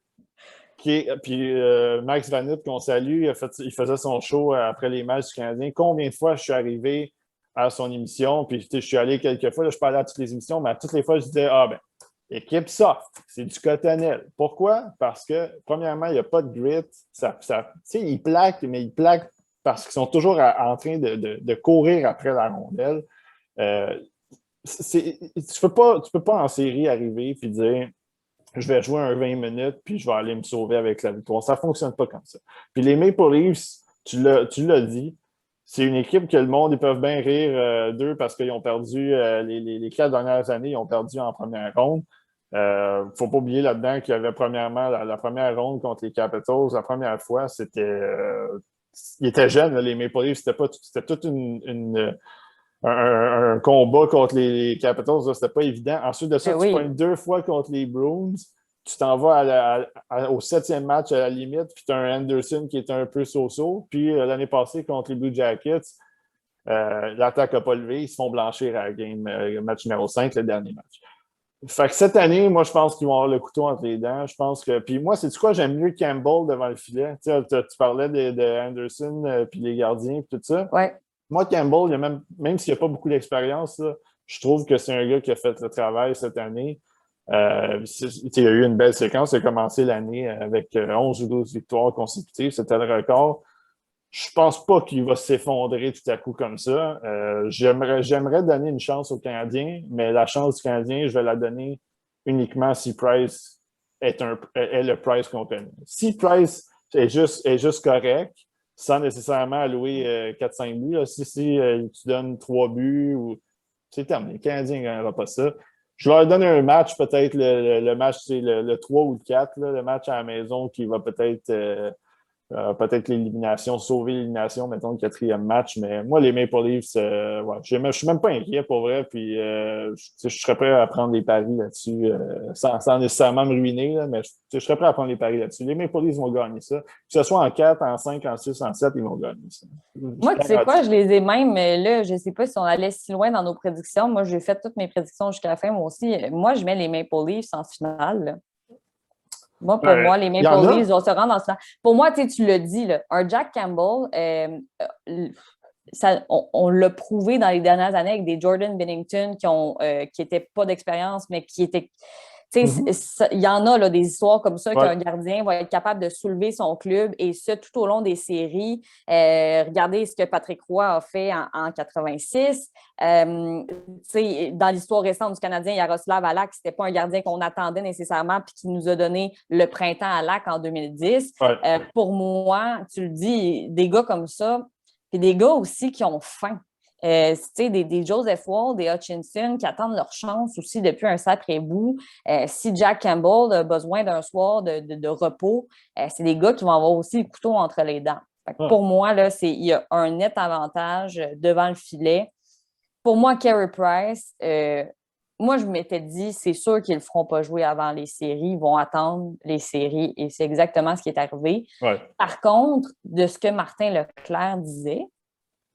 qui est. Puis Max Vanut, qu'on salue, il faisait son show après les matchs du Canadien. Combien de fois je suis arrivé à son émission, puis je suis allé quelques fois, là, je parlais à toutes les émissions, mais à toutes les fois, je disais, équipe soft, c'est du cotonnel. Pourquoi? Parce que, premièrement, il n'y a pas de grit. Ils plaquent, mais ils plaquent parce qu'ils sont toujours en train de courir après la rondelle. Tu peux pas en série arriver et dire, je vais jouer un 20 minutes, puis je vais aller me sauver avec la victoire. Ça ne fonctionne pas comme ça. Puis les Maple Leafs, tu l'as dit, c'est une équipe que le monde, ils peuvent bien rire d'eux parce qu'ils ont perdu les 4 dernières années, ils ont perdu en première ronde. Il ne faut pas oublier là-dedans qu'il y avait premièrement la première ronde contre les Capitals. La première fois, c'était. Ils étaient jeunes, là, les Maple Leafs. C'était tout un combat contre les Capitals. C'était pas évident. Ensuite de ça, tu pognes 2 fois contre les Bruins. Tu t'en vas au 7e match à la limite, puis tu as un Anderson qui est un peu so-so. Puis l'année passée, contre les Blue Jackets, l'attaque n'a pas levé. Ils se font blanchir à la match numéro 5, le dernier match. Fait que cette année, moi, je pense qu'ils vont avoir le couteau entre les dents. Je pense que. Puis moi, c'est quoi? J'aime mieux Campbell devant le filet. Tu parlais de Anderson, puis les gardiens, puis tout ça. Ouais. Moi, Campbell, même s'il n'a pas beaucoup d'expérience, je trouve que c'est un gars qui a fait le travail cette année. Il y a eu une belle séquence. Il a commencé l'année avec 11 ou 12 victoires consécutives. C'était le record. Je pense pas qu'il va s'effondrer tout à coup comme ça. J'aimerais donner une chance aux Canadiens, mais la chance du Canadien, je vais la donner uniquement si Price est le Price qu'on connaît. Si Price est juste correct, sans nécessairement allouer 4-5 buts, là, si tu donnes 3 buts, c'est terminé. Le Canadien ne gagnera pas ça. Je leur donne un match, peut-être le match, c'est le 3 ou le 4, là, le match à la maison qui va peut-être l'élimination, sauver l'élimination, mettons le 4e match. Mais moi, les Maple Leafs, je ne suis même pas inquiet pour vrai. Puis je serais prêt à prendre des paris là-dessus sans nécessairement me ruiner, là, mais je serais prêt à prendre des paris là-dessus. Les Maple Leafs vont gagner ça. Que ce soit en 4, en 5, en 6, en 7, ils vont gagner ça. Moi, tu sais quoi, je les ai même, là, je ne sais pas si on allait si loin dans nos prédictions. Moi, j'ai fait toutes mes prédictions jusqu'à la fin, moi aussi. Moi, je mets les Maple Leafs en finale, là. Moi, pour moi, les Il y en Maple a. Leafs vont se rendre dans ce... Pour moi, tu l'as dit, là, un Jack Campbell, on l'a prouvé dans les dernières années avec des Jordan Binnington qui n'étaient pas d'expérience, mais qui étaient... Il y en a là, des histoires comme ça qu'un gardien va être capable de soulever son club et ce, tout au long des séries. Regardez ce que Patrick Roy a fait en 86. Dans l'histoire récente du Canadien, Yaroslav Halak, ce n'était pas un gardien qu'on attendait nécessairement puis qui nous a donné le printemps Halak en 2010. Pour moi, tu le dis, des gars comme ça, puis des gars aussi qui ont faim. Des Joseph Woll, des Hutchinson qui attendent leur chance aussi depuis un sacré bout. Si Jack Campbell a besoin d'un soir de repos, c'est des gars qui vont avoir aussi le couteau entre les dents. Pour moi, là, il y a un net avantage devant le filet. Pour moi, Carey Price, moi, je m'étais dit, c'est sûr qu'ils ne le feront pas jouer avant les séries. Ils vont attendre les séries et c'est exactement ce qui est arrivé. Par contre, de ce que Martin Leclerc disait,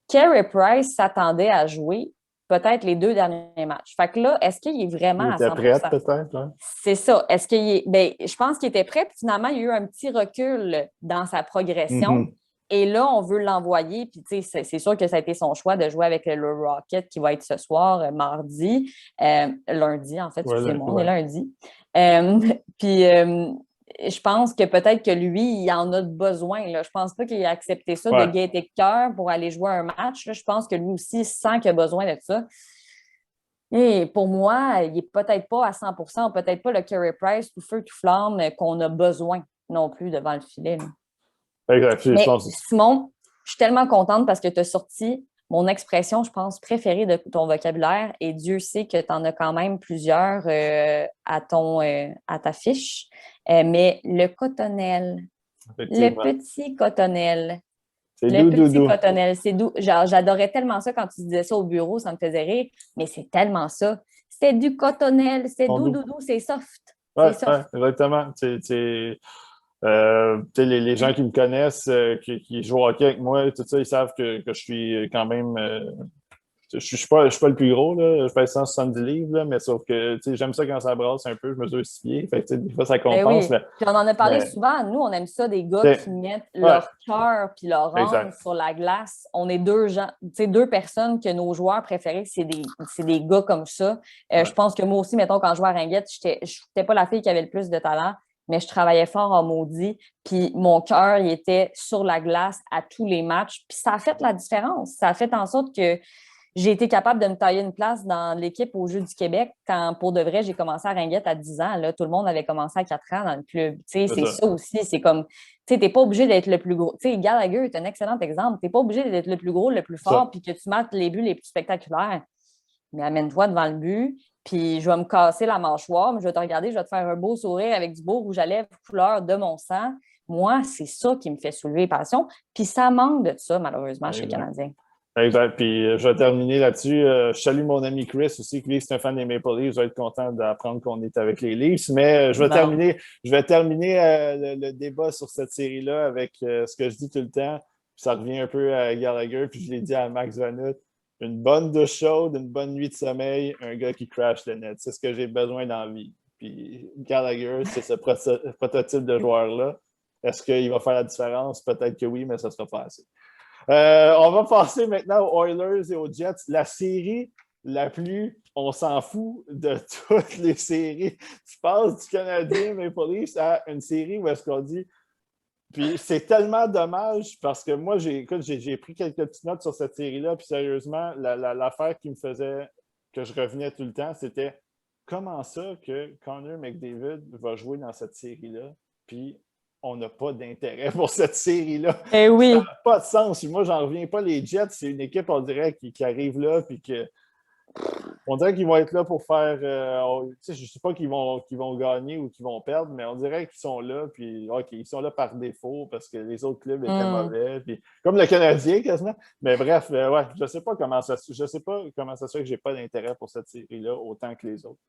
Carey Price s'attendait à jouer peut-être les 2 derniers matchs. Fait que là, est-ce qu'il est vraiment à 100%? Il était prêt, peut-être. Hein? C'est ça. Est-ce qu'il est... Ben, je pense qu'il était prêt. Puis finalement, il y a eu un petit recul dans sa progression. Et là, on veut l'envoyer. Puis, tu sais, c'est sûr que ça a été son choix de jouer avec le Rocket qui va être ce soir, mardi. Lundi, en fait, excusez-moi, on est lundi. Puis... je pense que peut-être que lui, il en a besoin. Là. Je pense pas qu'il a accepté ça de gaieté de cœur pour aller jouer un match. Là. Je pense que lui aussi sent qu'il a besoin de ça. Et pour moi, il n'est peut-être pas à 100%, peut-être pas le Carey Price tout feu, tout flamme qu'on a besoin non plus devant le filet. Exact. Mais Simon, je suis tellement contente parce que tu as sorti mon expression, je pense, préférée de ton vocabulaire et Dieu sait que tu en as quand même plusieurs à ta fiche. Mais le cotonnelle, le petit cotonnelle. Le petit cotonnelle, c'est doux. Genre, j'adorais tellement ça quand tu disais ça au bureau, ça me faisait rire, mais c'est tellement ça. C'est du cotonnelle, c'est doux, c'est soft. Oui, exactement. Les gens qui me connaissent, qui jouent au hockey avec moi, tout ça, ils savent que je suis quand même. Je suis pas le plus gros, là. Je fais 170 livres, là, mais sauf que j'aime ça quand ça brasse un peu, je mesure 6 pieds. Fait que, des fois, ça compense. Oui. Puis on en a parlé souvent. Nous, on aime ça, des gars qui mettent leur cœur puis leur âme sur la glace. On est deux personnes que nos joueurs préférés, c'est des gars comme ça. Je pense que moi aussi, mettons, quand je jouais à Ringuette, je n'étais pas la fille qui avait le plus de talent, mais je travaillais fort en maudit. Puis mon cœur, il était sur la glace à tous les matchs. Puis ça a fait la différence. Ça a fait en sorte que j'ai été capable de me tailler une place dans l'équipe aux Jeux du Québec quand, pour de vrai, j'ai commencé à Ringuette à 10 ans. Là, tout le monde avait commencé à 4 ans dans le club. C'est ça aussi. C'est comme, tu n'es pas obligé d'être le plus gros. Tu sais, Gallagher est un excellent exemple. Tu n'es pas obligé d'être le plus gros, le plus fort, puis que tu marques les buts les plus spectaculaires. Mais amène-toi devant le but, puis je vais me casser la mâchoire, mais je vais te regarder, je vais te faire un beau sourire avec du beau rouge à lèvres couleur de mon sang. Moi, c'est ça qui me fait soulever les passions. Puis ça manque de ça, malheureusement, chez les Canadiens. Exact. Puis je vais terminer là-dessus. Je salue mon ami Chris aussi, qui c'est un fan des Maple Leafs. Je vais être content d'apprendre qu'on est avec les Leafs. Mais je vais terminer le débat sur cette série-là avec ce que je dis tout le temps. Puis ça revient un peu à Gallagher. Puis je l'ai dit à Max Vanut. Une bonne douche chaude, une bonne nuit de sommeil, un gars qui crash le net. C'est ce que j'ai besoin dans la vie. Puis Gallagher, c'est ce prototype de joueur-là. Est-ce qu'il va faire la différence? Peut-être que oui, mais ça ne sera pas assez. On va passer maintenant aux Oilers et aux Jets. La série la plus, on s'en fout de toutes les séries. Tu passes du Canadien Maple Leafs à une série où est-ce qu'on dit. Puis c'est tellement dommage parce que moi, j'ai pris quelques petites notes sur cette série-là. Puis sérieusement, l'affaire qui me faisait que je revenais tout le temps, c'était comment ça que Connor McDavid va jouer dans cette série-là? Puis on n'a pas d'intérêt pour cette série-là. Eh oui. Ça n'a pas de sens. Moi, j'en reviens pas. Les Jets, c'est une équipe, on dirait, qui arrive là, puis que on dirait qu'ils vont être là pour faire. Je ne sais pas qu'ils vont gagner ou qu'ils vont perdre, mais on dirait qu'ils sont là, puis ils sont là par défaut parce que les autres clubs étaient mauvais. Puis, comme le Canadien, quasiment. Mais bref, je ne sais pas comment ça se fait que je n'ai pas d'intérêt pour cette série-là autant que les autres.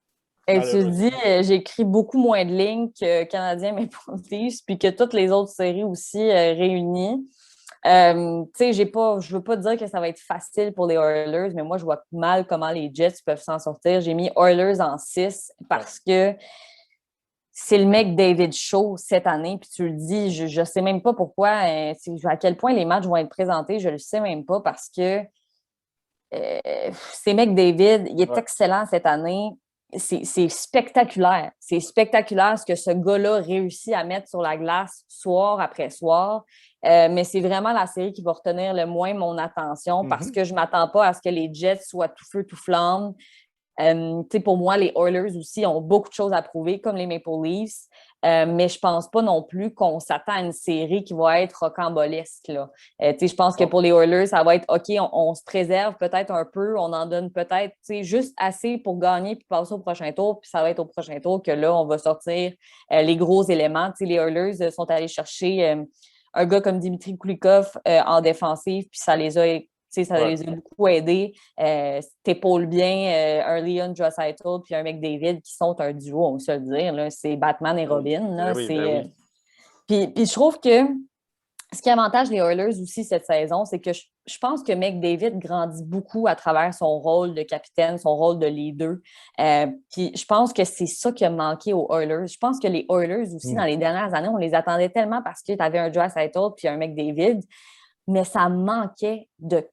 Et tu dis, j'écris beaucoup moins de lignes que Canadien Maple Leafs, puis que toutes les autres séries aussi réunies. Tu sais, je ne veux pas dire que ça va être facile pour les Oilers, mais moi, je vois mal comment les Jets peuvent s'en sortir. J'ai mis Oilers en 6 parce que c'est le McDavid Show cette année, puis tu le dis, je ne sais même pas pourquoi, à quel point les matchs vont être présentés, je ne le sais même pas parce que c'est McDavid, il est excellent cette année. C'est spectaculaire. C'est spectaculaire ce que ce gars-là réussit à mettre sur la glace soir après soir. Mais c'est vraiment la série qui va retenir le moins mon attention parce que je ne m'attends pas à ce que les Jets soient tout feu, tout flamme. Pour moi, les Oilers aussi ont beaucoup de choses à prouver, comme les Maple Leafs, mais je ne pense pas non plus qu'on s'attend à une série qui va être rocambolesque. Je pense que pour les Oilers, ça va être OK, on se préserve peut-être un peu, on en donne peut-être juste assez pour gagner puis passer au prochain tour, puis ça va être au prochain tour que là, on va sortir les gros éléments. Les Oilers sont allés chercher un gars comme Dimitri Kulikov en défensive, puis ça les a les a beaucoup aidés. T'épaules bien un Leon Draisaitl puis un McDavid qui sont un duo, on va se le dire. Là. C'est Batman et Robin. Là. Puis je trouve que ce qui avantage les Oilers aussi cette saison, c'est que je pense que McDavid grandit beaucoup à travers son rôle de capitaine, son rôle de leader. Puis je pense que c'est ça qui a manqué aux Oilers. Je pense que les Oilers aussi, dans les dernières années, on les attendait tellement parce que tu avais un Draisaitl puis un McDavid, mais ça manquait de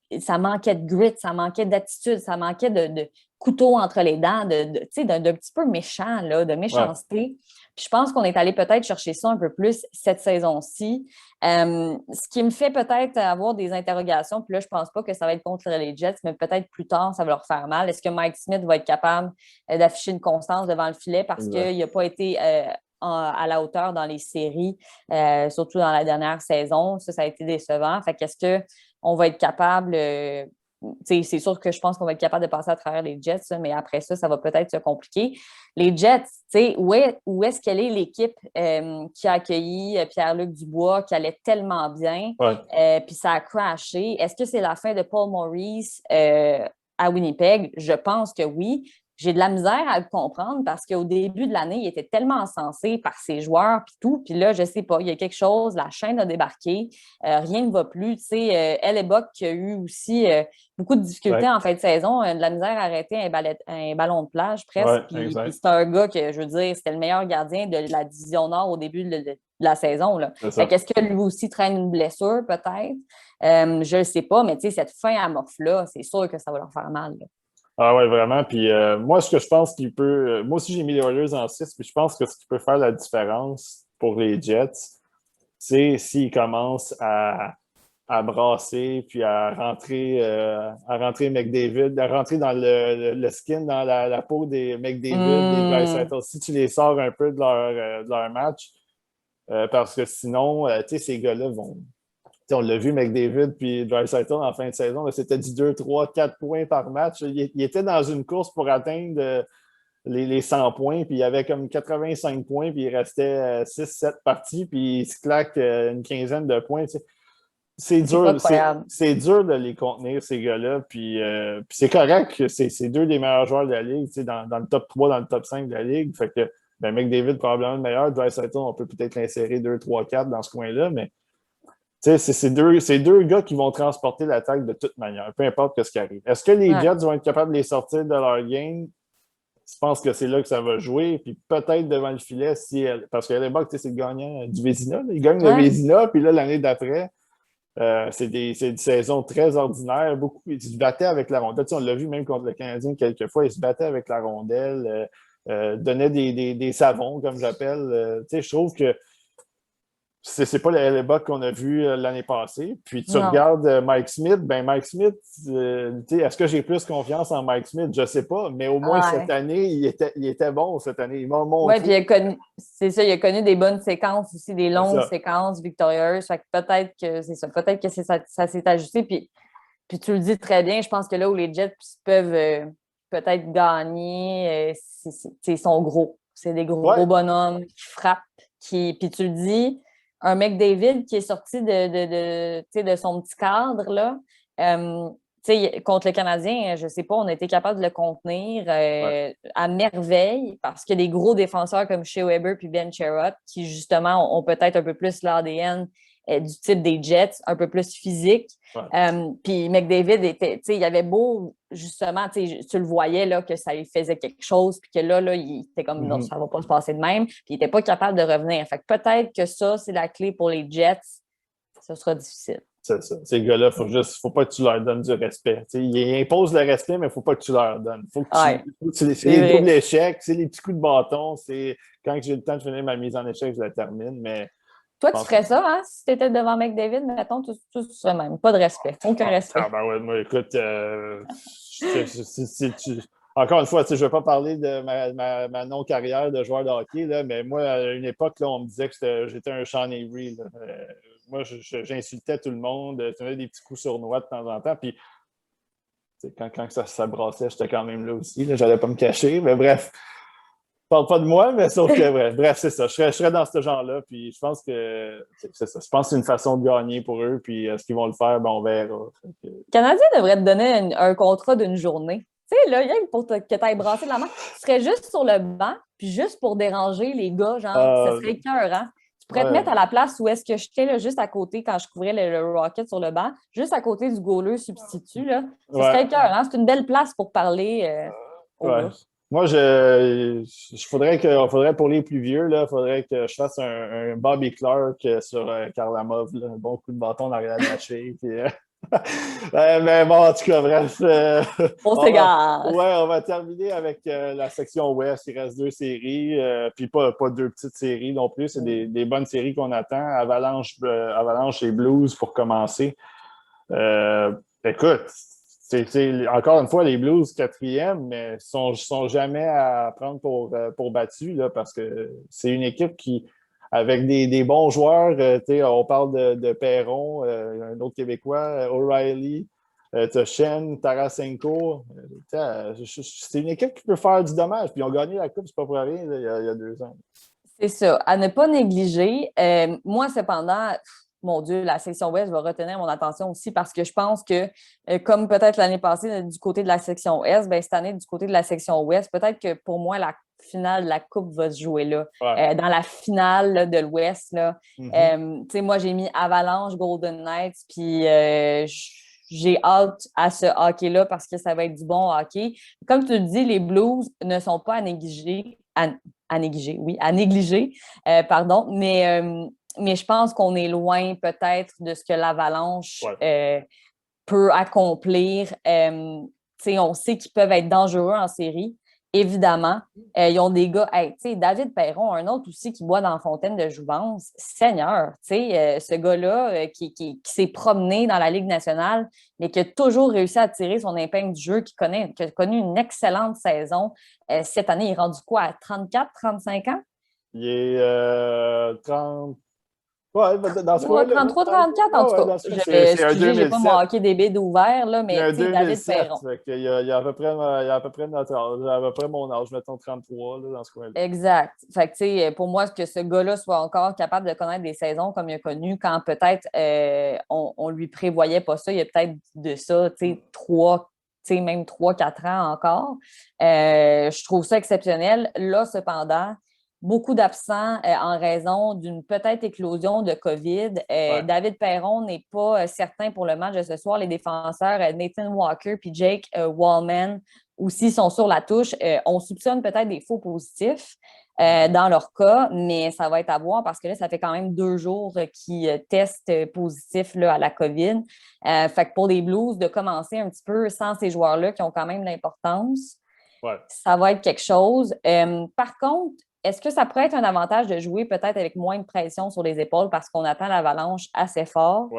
grit, ça manquait d'attitude, ça manquait de couteau entre les dents, d'un petit peu méchant, là, de méchanceté. Puis je pense qu'on est allé peut-être chercher ça un peu plus cette saison-ci. Ce qui me fait peut-être avoir des interrogations, puis là, je pense pas que ça va être contre les Jets, mais peut-être plus tard, ça va leur faire mal. Est-ce que Mike Smith va être capable d'afficher une constance devant le filet parce qu'il n'a pas été à la hauteur dans les séries, surtout dans la dernière saison. Ça a été décevant. Fait qu'est-ce qu'on va être capable... c'est sûr que je pense qu'on va être capable de passer à travers les Jets, mais après ça, ça va peut-être se compliquer. Les Jets, où est-ce qu'elle est l'équipe qui a accueilli Pierre-Luc Dubois, qui allait tellement bien, puis ça a crashé? Est-ce que c'est la fin de Paul Maurice à Winnipeg? Je pense que oui. J'ai de la misère à le comprendre parce qu'au début de l'année, il était tellement encensé par ses joueurs puis tout. Puis là, je sais pas, il y a quelque chose, la chaîne a débarqué, rien ne va plus. Tu sais, Hellebuyck qui a eu aussi beaucoup de difficultés en fin de saison, de la misère à arrêter un ballon de plage presque. Puis c'est un gars que, je veux dire, c'était le meilleur gardien de la division Nord au début de la saison. Là. Est-ce que lui aussi traîne une blessure peut-être? Je ne sais pas, mais tu sais, cette fin amorphe-là, c'est sûr que ça va leur faire mal. Là. Ah ouais, vraiment. Puis moi, ce que je pense qu'il peut. Moi aussi, j'ai mis les Oilers en 6, puis je pense que ce qui peut faire la différence pour les Jets, c'est s'ils commencent à brasser, puis à rentrer McDavid, à rentrer dans le skin, dans la peau des McDavid, des Draisaitl. Si tu les sors un peu de leur match, parce que sinon, tu sais, ces gars-là vont. On l'a vu, McDavid puis Draisaitl en fin de saison, là, c'était du 2, 3, 4 points par match. Il était dans une course pour atteindre les 100 points, puis il avait comme 85 points, puis il restait 6-7 parties, puis il se claque une quinzaine de points. Tu sais. C'est dur de les contenir, ces gars-là, puis c'est correct que c'est deux des meilleurs joueurs de la Ligue, tu sais, dans le top 3, dans le top 5 de la Ligue. Fait que McDavid, probablement le meilleur. Draisaitl, on peut peut-être l'insérer 2, 3, 4 dans ce coin-là, mais c'est deux gars qui vont transporter l'attaque de toute manière, peu importe ce qui arrive. Est-ce que les Jets vont être capables de les sortir de leur game? Je pense que c'est là que ça va jouer. Puis peut-être devant le filet, parce qu'à l'époque, c'est le gagnant du Vézina. Il gagne le Vézina, puis là, l'année d'après, c'est des saisons très ordinaires. Ils se battaient avec la rondelle. On l'a vu même contre le Canadien quelques fois. Ils se battaient avec la rondelle, donnaient des savons, comme j'appelle. Je trouve que c'est pas le Hellebuyck qu'on a vu l'année passée. Puis tu regardes Mike Smith, Mike Smith, est-ce que j'ai plus confiance en Mike Smith? Je sais pas, mais au moins cette année, il était bon cette année. Il m'a montré. Oui, puis il a connu des bonnes séquences aussi, des longues séquences victorieuses. Fait que peut-être que c'est ça. Peut-être que ça s'est ajusté. Puis tu le dis très bien, je pense que là où les Jets peuvent peut-être gagner, ils sont gros. C'est des gros bonhommes qui frappent. Puis tu le dis, un McDavid qui est sorti de son petit cadre, là, contre le Canadien, je ne sais pas, on a été capable de le contenir à merveille parce que des gros défenseurs comme Shea Weber puis Ben Sherratt, qui justement ont peut-être un peu plus l'ADN du type des Jets, un peu plus physique. Puis McDavid était, tu sais, il avait beau, justement, tu le voyais là, que ça lui faisait quelque chose, puis que là, il était comme, non, ça va pas se passer de même, puis il n'était pas capable de revenir. Fait que peut-être que ça, c'est la clé pour les Jets. Ce sera difficile. C'est ça. Ces gars-là, faut pas que tu leur donnes du respect. T'sais, ils imposent le respect, mais il ne faut pas que tu leur donnes. C'est les doubles échecs, c'est les petits coups de bâton. C'est quand j'ai le temps de finir ma mise en échec, je la termine. Mais toi, tu ferais ça, hein? Si tu étais devant McDavid, mettons, tu serais même. Pas de respect. Aucun respect. Ben ouais, moi, écoute, encore une fois, je ne vais pas parler de ma non-carrière de joueur de hockey, là, mais moi, à une époque, là, on me disait que j'étais un Sean Avery. Moi, j'insultais tout le monde, je faisais des petits coups sournois de temps en temps. Puis, quand ça brassait, j'étais quand même là aussi. Je n'allais pas me cacher. Mais bref, je ne parle pas de moi, mais sauf que, bref, c'est ça. Je serais dans ce genre-là. Puis, je pense que c'est ça. Je pense que c'est une façon de gagner pour eux. Puis, est-ce qu'ils vont le faire? Ben, on verra. Le Canadien devrait te donner un contrat d'une journée. Tu sais, là, rien que pour que tu ailles brasser de la main, tu serais juste sur le banc, puis juste pour déranger les gars, genre, ce serait écœurant. Tu pourrais te mettre à la place où est-ce que j'étais là, juste à côté quand je couvrais le Rocket sur le banc, juste à côté du goaler substitut. Là. Ce serait écœurant. C'est une belle place pour parler aux gars. Moi, faudrait pour les plus vieux, il faudrait que je fasse un Bobby Clark sur Karlamov, un bon coup de bâton dans la cheville. Mais bon, en tout cas, bref. On s'égare. On va terminer avec la section Ouest. Il reste 2 séries, puis pas 2 petites séries non plus. C'est des bonnes séries qu'on attend. Avalanche et Blues pour commencer. Écoute, encore une fois, les Blues 4e, mais ne sont jamais à prendre pour battus là, parce que c'est une équipe qui, avec des bons joueurs, on parle de Perron, un autre Québécois, O'Reilly, Shen, Tarasenko. C'est une équipe qui peut faire du dommage. Puis ils ont gagné la Coupe, c'est pas pour rien, là, il y a 2 ans. C'est ça, à ne pas négliger. Moi, cependant, mon Dieu, la section Ouest va retenir mon attention aussi parce que je pense que, comme peut-être l'année passée du côté de la section Est, ben, cette année du côté de la section Ouest, peut-être que pour moi, la finale de la Coupe va se jouer là. Dans la finale là, de l'Ouest, là. Moi, j'ai mis Avalanche, Golden Knights, puis j'ai hâte à ce hockey-là parce que ça va être du bon hockey. Comme tu le dis, les Blues ne sont pas à négliger, à négliger, mais je pense qu'on est loin peut-être de ce que l'Avalanche peut accomplir. On sait qu'ils peuvent être dangereux en série, évidemment. Ils ont des gars, David Perron, un autre aussi qui boit dans la fontaine de Jouvence. Seigneur, ce gars-là qui s'est promené dans la Ligue nationale, mais qui a toujours réussi à tirer son épingle du jeu, qui a connu une excellente saison. Cette année, il est rendu quoi, à 34, 35 ans? Il est 30. Ouais, dans ce coin-là. 33, 34, en tout cas. J'ai pas mon hockey des bides ouvert, là, mais David Perron. Il y a à peu près notre âge, à peu près mon âge, mettons 33 là, dans ce coin-là. Exact. Fait que, pour moi, que ce gars-là soit encore capable de connaître des saisons comme il a connu, quand peut-être on lui prévoyait pas ça, il y a peut-être de ça, même 3-4 ans encore. Je trouve ça exceptionnel. Là, cependant, beaucoup d'absents en raison d'une peut-être éclosion de COVID. David Perron n'est pas certain pour le match de ce soir. Les défenseurs Nathan Walker puis Jake Wallman aussi sont sur la touche. On soupçonne peut-être des faux positifs dans leur cas, mais ça va être à voir parce que là, ça fait quand même 2 jours qu'ils testent positif là, à la COVID. Fait que pour les Blues, de commencer un petit peu sans ces joueurs-là qui ont quand même l'importance, ça va être quelque chose. Par contre, est-ce que ça pourrait être un avantage de jouer peut-être avec moins de pression sur les épaules parce qu'on attend l'Avalanche assez fort?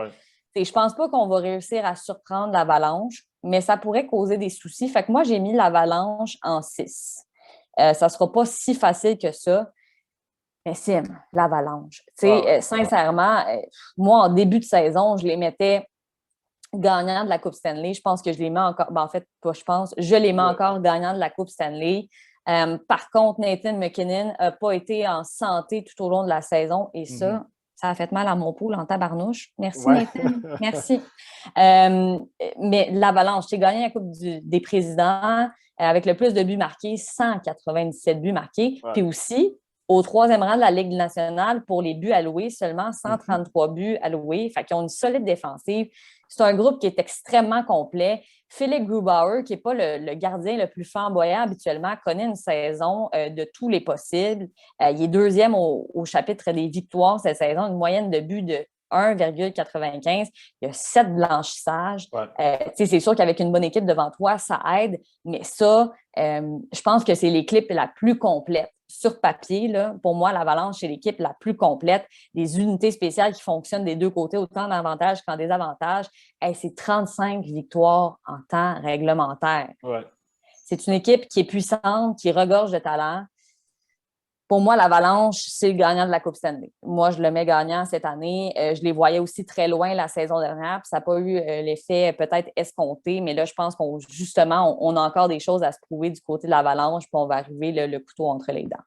Je ne pense pas qu'on va réussir à surprendre l'Avalanche, mais ça pourrait causer des soucis. Fait que moi, j'ai mis l'Avalanche en 6. Ça ne sera pas si facile que ça. Mais Sim, l'Avalanche. Sincèrement, moi, en début de saison, je les mettais gagnants de la Coupe Stanley. Je pense que je les mets encore... Ben, en fait, pas je pense. Je les mets encore gagnants de la Coupe Stanley. Par contre, Nathan MacKinnon n'a pas été en santé tout au long de la saison et ça a fait mal à mon poule en tabarnouche. Merci, Nathan. Merci. Mais l'Avalanche, j'ai gagné la Coupe des présidents avec le plus de buts marqués, 197 buts marqués. Puis aussi, au troisième rang de la Ligue nationale pour les buts alloués, seulement 133 buts alloués. Fait qu'ils ont une solide défensive. C'est un groupe qui est extrêmement complet. Philippe Grubauer, qui n'est pas le gardien le plus flamboyant habituellement, connaît une saison de tous les possibles. Il est deuxième au chapitre des victoires cette saison, une moyenne de buts de 1,95. Il y a 7 blanchissages. Ouais. C'est sûr qu'avec une bonne équipe devant toi, ça aide, mais ça, je pense que c'est l'équipe la plus complète. Sur papier, là, pour moi, l'Avalanche, c'est l'équipe la plus complète. Des unités spéciales qui fonctionnent des deux côtés, autant d'avantages qu'en désavantages. C'est 35 victoires en temps réglementaire. Ouais. C'est une équipe qui est puissante, qui regorge de talent. Pour moi, l'Avalanche, c'est le gagnant de la Coupe Stanley. Moi, je le mets gagnant cette année. Je les voyais aussi très loin la saison dernière, puis ça n'a pas eu l'effet peut-être escompté, mais là, je pense qu'on justement, on a encore des choses à se prouver du côté de l'Avalanche, puis on va arriver le couteau entre les dents.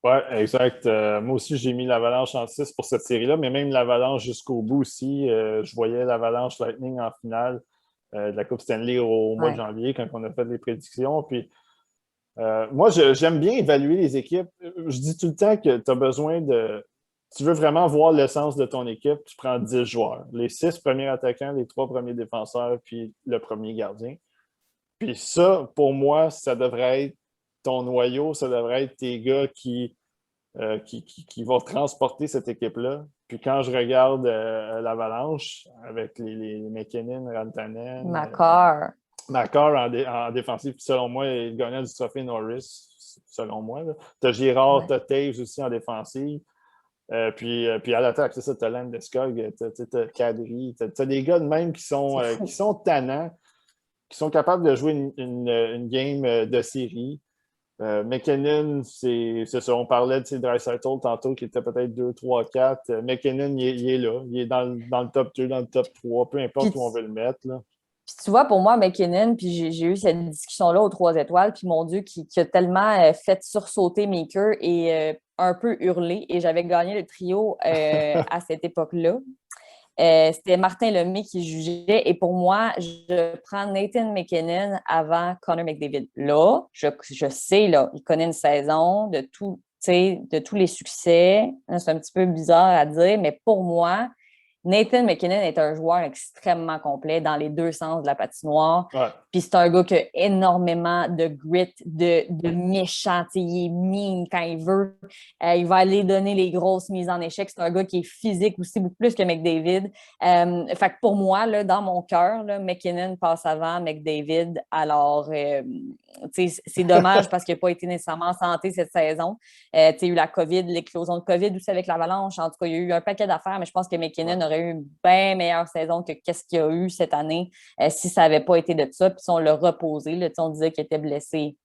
Oui, exact. Moi aussi, j'ai mis l'Avalanche en 6 pour cette série-là, mais même l'Avalanche jusqu'au bout aussi. Je voyais l'Avalanche Lightning en finale de la Coupe Stanley au mois de janvier quand on a fait les prédictions. Puis moi, j'aime bien évaluer les équipes. Je dis tout le temps que tu as besoin de... Tu veux vraiment voir l'essence de ton équipe, tu prends 10 joueurs. Les 6 premiers attaquants, les 3 premiers défenseurs, puis le premier gardien. Puis ça, pour moi, ça devrait être ton noyau, ça devrait être tes gars qui vont transporter cette équipe-là. Puis quand je regarde l'Avalanche, avec les McKinnon, Rantanen... Makar en défensive, puis selon moi, il gagnait du trophée Norris, selon moi. Tu as Girard, tu as Taves aussi en défensive. Puis à l'attaque, c'est ça, tu as Landeskog, tu as Kadri, tu as des gars de même qui sont tannants, qui sont capables de jouer une game de série. McKinnon, c'est ça, on parlait de Draisaitl tantôt qui était peut-être 2, 3, 4. McKinnon, il est là. Il est dans le top 2, dans le top 3, peu importe où on veut le mettre. Là. Puis tu vois, pour moi, McKinnon, puis j'ai eu cette discussion-là aux 3 étoiles, puis mon Dieu, qui a tellement fait sursauter Maker et un peu hurler. Et j'avais gagné le trio à cette époque-là. C'était Martin Lemay qui jugeait. Et pour moi, je prends Nathan McKinnon avant Connor McDavid. Là, je sais, là, il connaît une saison de tous les succès. C'est un petit peu bizarre à dire, mais pour moi, Nathan McKinnon est un joueur extrêmement complet dans les deux sens de la patinoire. Ouais. Puis c'est un gars qui a énormément de grit, de méchant. Il est mean quand il veut. Il va aller donner les grosses mises en échec. C'est un gars qui est physique aussi, beaucoup plus que McDavid. Fait que pour moi, là, dans mon cœur, là, McKinnon passe avant McDavid. Alors, c'est dommage parce qu'il n'a pas été nécessairement en santé cette saison. Il y a eu la COVID, l'éclosion de COVID aussi avec l'Avalanche. En tout cas, il y a eu un paquet d'affaires, mais je pense que McKinnon aurait eu une bien meilleure saison que qu'est-ce qu'il y a eu cette année si ça n'avait pas été de ça. Puis si on l'a reposé, là, on disait qu'il était blessé.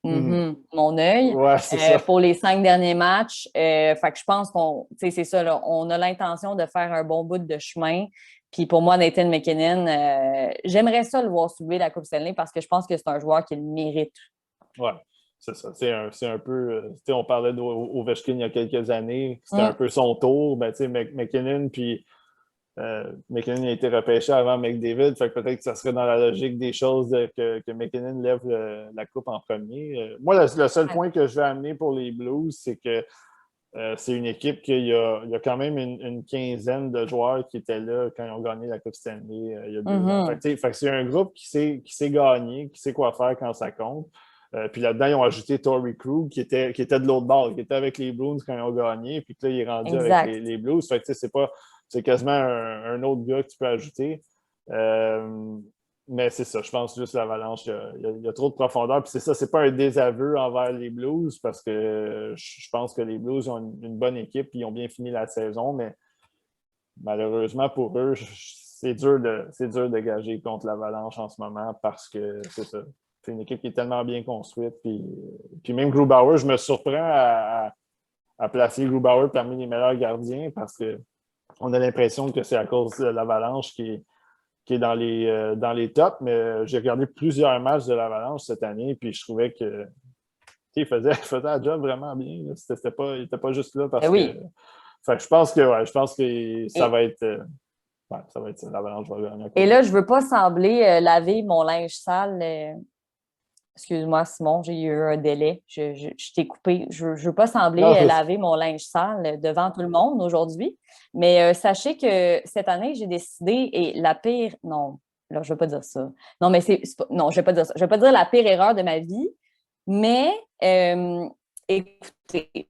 Mon œil. Ouais, c'est ça. Pour les 5 derniers matchs. Fait que je pense c'est ça, là, on a l'intention de faire un bon bout de chemin. Puis pour moi, Nathan McKinnon, j'aimerais ça le voir soulever la Coupe Stanley parce que je pense que c'est un joueur qui le mérite. Ouais, c'est ça. C'est un peu... on parlait d'Ovechkin il y a quelques années. C'était un peu son tour. Ben, McKinnon, puis McKinnon a été repêché avant McDavid. Fait que peut-être que ça serait dans la logique des choses que McKinnon lève la coupe en premier. Moi, le seul point que je vais amener pour les Blues, c'est que c'est une équipe qu'il y a quand même une quinzaine de joueurs qui étaient là quand ils ont gagné la Coupe Stanley il y a 2 ans. Fait que c'est un groupe qui sait gagner, qui sait quoi faire quand ça compte. Puis là-dedans, ils ont ajouté Torrey Krug qui était de l'autre bord, qui était avec les Blues quand ils ont gagné. Puis là, il est rendu avec les Blues. Fait que c'est quasiment un autre gars que tu peux ajouter. Mais c'est ça, je pense juste l'Avalanche, il y a trop de profondeur. Puis c'est ça, c'est pas un désaveu envers les Blues parce que je pense que les Blues ont une bonne équipe et ils ont bien fini la saison, mais malheureusement pour eux, c'est dur de gager contre l'Avalanche en ce moment parce que c'est ça. C'est une équipe qui est tellement bien construite. Puis même Grubauer, je me surprends à placer Grubauer parmi les meilleurs gardiens parce qu'on a l'impression que c'est à cause de l'Avalanche qui est dans les tops, mais j'ai regardé plusieurs matchs de l'Avalanche cette année, puis je trouvais que il faisait la job vraiment bien. Il n'était pas juste là parce que. Fait que je pense que ça va être. Ça va être ça, l'Avalanche va gagner. Et là, je ne veux pas sembler laver mon linge sale Excuse-moi, Simon, j'ai eu un délai. Je t'ai coupé. Je ne veux pas sembler Non, laver mon linge sale devant tout le monde aujourd'hui, mais sachez que cette année, j'ai décidé, et la pire, non, là, je ne veux pas dire ça. Non, mais non, je ne vais pas dire ça. Je ne vais pas dire la pire erreur de ma vie, mais écoutez,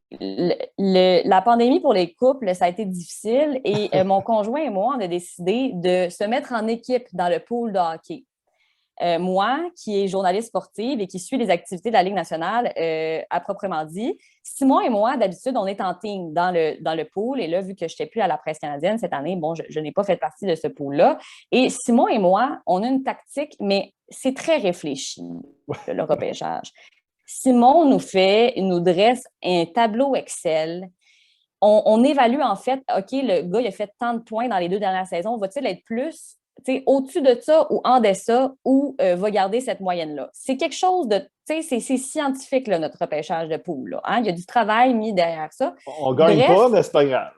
la pandémie pour les couples, ça a été difficile et mon conjoint et moi, on a décidé de se mettre en équipe dans le pool de hockey. Moi, qui est journaliste sportive et qui suit les activités de la Ligue nationale à proprement dit, Simon et moi, d'habitude, on est en team dans le pool. Et là, vu que je n'étais plus à la presse canadienne cette année, bon, je n'ai pas fait partie de ce pool-là. Et Simon et moi, on a une tactique, mais c'est très réfléchi, le repêchage. Simon nous dresse un tableau Excel. On évalue en fait, OK, le gars, il a fait tant de points dans les 2 dernières saisons, va-t-il être plus au-dessus de ça ou en deçà ou va garder cette moyenne-là? C'est quelque chose de, c'est scientifique, là, notre repêchage de poule. Là, hein? Il y a du travail mis derrière ça. on gagne Bref, pas, mais c'est pas grave.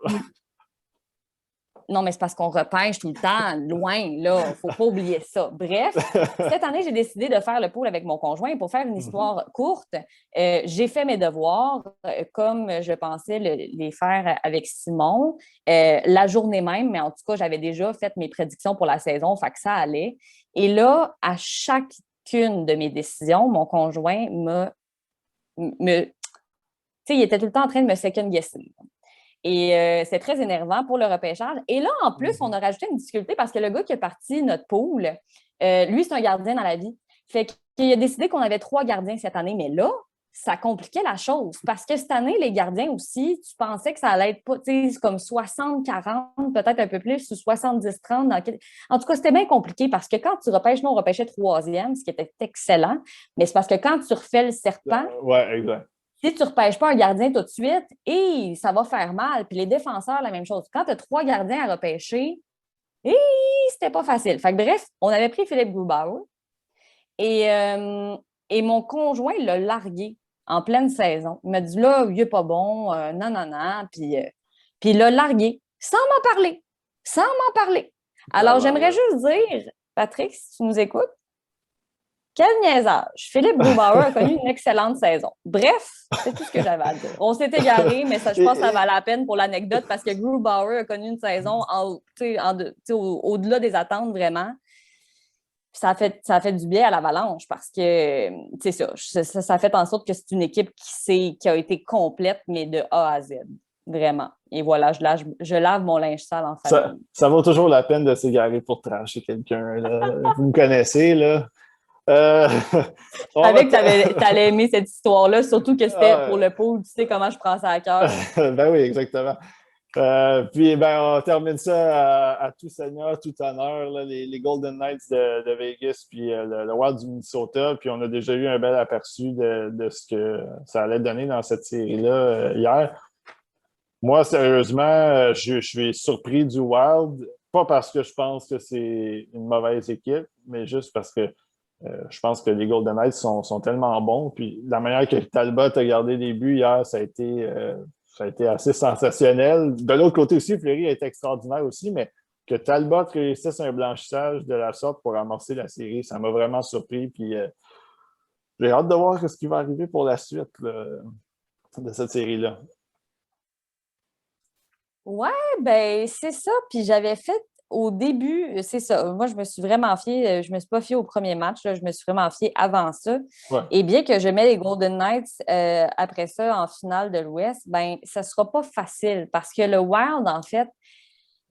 non, mais c'est parce qu'on repêche tout le temps, loin, là. Faut pas oublier ça. Bref, cette année, j'ai décidé de faire le pool avec mon conjoint. Pour faire une histoire courte, j'ai fait mes devoirs comme je pensais les faire avec Simon la journée même, mais en tout cas, j'avais déjà fait mes prédictions pour la saison, fait que ça allait. Et là, à chacune de mes décisions, mon conjoint tu sais, il était tout le temps en train de me second-guesser. Et c'est très énervant pour le repêchage. Et là, en plus, on a rajouté une difficulté parce que le gars qui est parti notre pool, lui, c'est un gardien dans la vie. Fait qu'il a décidé qu'on avait 3 gardiens cette année. Mais là, ça compliquait la chose. Parce que cette année, les gardiens aussi, tu pensais que ça allait être pas, tu sais, comme 60-40, peut-être un peu plus, ou 70-30. En tout cas, c'était bien compliqué parce que quand tu repêches, nous, on repêchait 3e, ce qui était excellent. Mais c'est parce que quand tu refais le serpent, ouais, exact. si tu ne repêches pas un gardien tout de suite, et ça va faire mal. Puis les défenseurs, la même chose. Quand tu as 3 gardiens à repêcher, c'était pas facile. Fait que, bref, on avait pris Philippe Grubauer et, et mon conjoint l'a largué en pleine saison. Il m'a dit là, il n'est pas bon, non, non, non. Puis il l'a largué sans m'en parler. Sans m'en parler. Alors, j'aimerais juste dire, Patrick, si tu nous écoutes, quel niaisage! Philippe Grubauer a connu une excellente saison. Bref, c'est tout ce que j'avais à dire. On s'est égaré, mais ça, je pense que ça valait la peine pour l'anecdote parce que Grubauer a connu une saison au-delà des attentes, vraiment. Ça a fait du bien à l'Avalanche parce que, ça a fait en sorte que c'est une équipe qui a été complète, mais de A à Z. Vraiment. Et voilà, je lave mon linge sale en famille. Ça vaut toujours la peine de s'égarer pour trancher quelqu'un. Vous me connaissez, là. Je savais que tu allais aimer cette histoire-là, surtout que c'était pour le pool. Tu sais comment je prends ça à cœur. Ben oui, exactement. Puis, on termine ça à tout seigneur, tout honneur, là, les Golden Knights de Vegas, puis le Wild du Minnesota. Puis, on a déjà eu un bel aperçu de ce que ça allait donner dans cette série-là hier. Moi, sérieusement, je suis surpris du Wild. Pas parce que je pense que c'est une mauvaise équipe, mais juste parce que je pense que les Golden Knights sont tellement bons. Puis la manière que Talbot a gardé les buts hier, ça a été assez sensationnel. De l'autre côté aussi, Fleury a été extraordinaire aussi, mais que Talbot réussisse un blanchissage de la sorte pour amorcer la série, ça m'a vraiment surpris. Puis j'ai hâte de voir ce qui va arriver pour la suite là, de cette série-là. Ouais, ben c'est ça. Puis j'avais fait au début, c'est ça. Moi, je me suis vraiment fiée, je me suis pas fiée au premier match, là, je me suis vraiment fiée avant ça. Ouais. Et bien que je mets les Golden Knights après ça en finale de l'Ouest, ben ça sera pas facile parce que le Wild, en fait,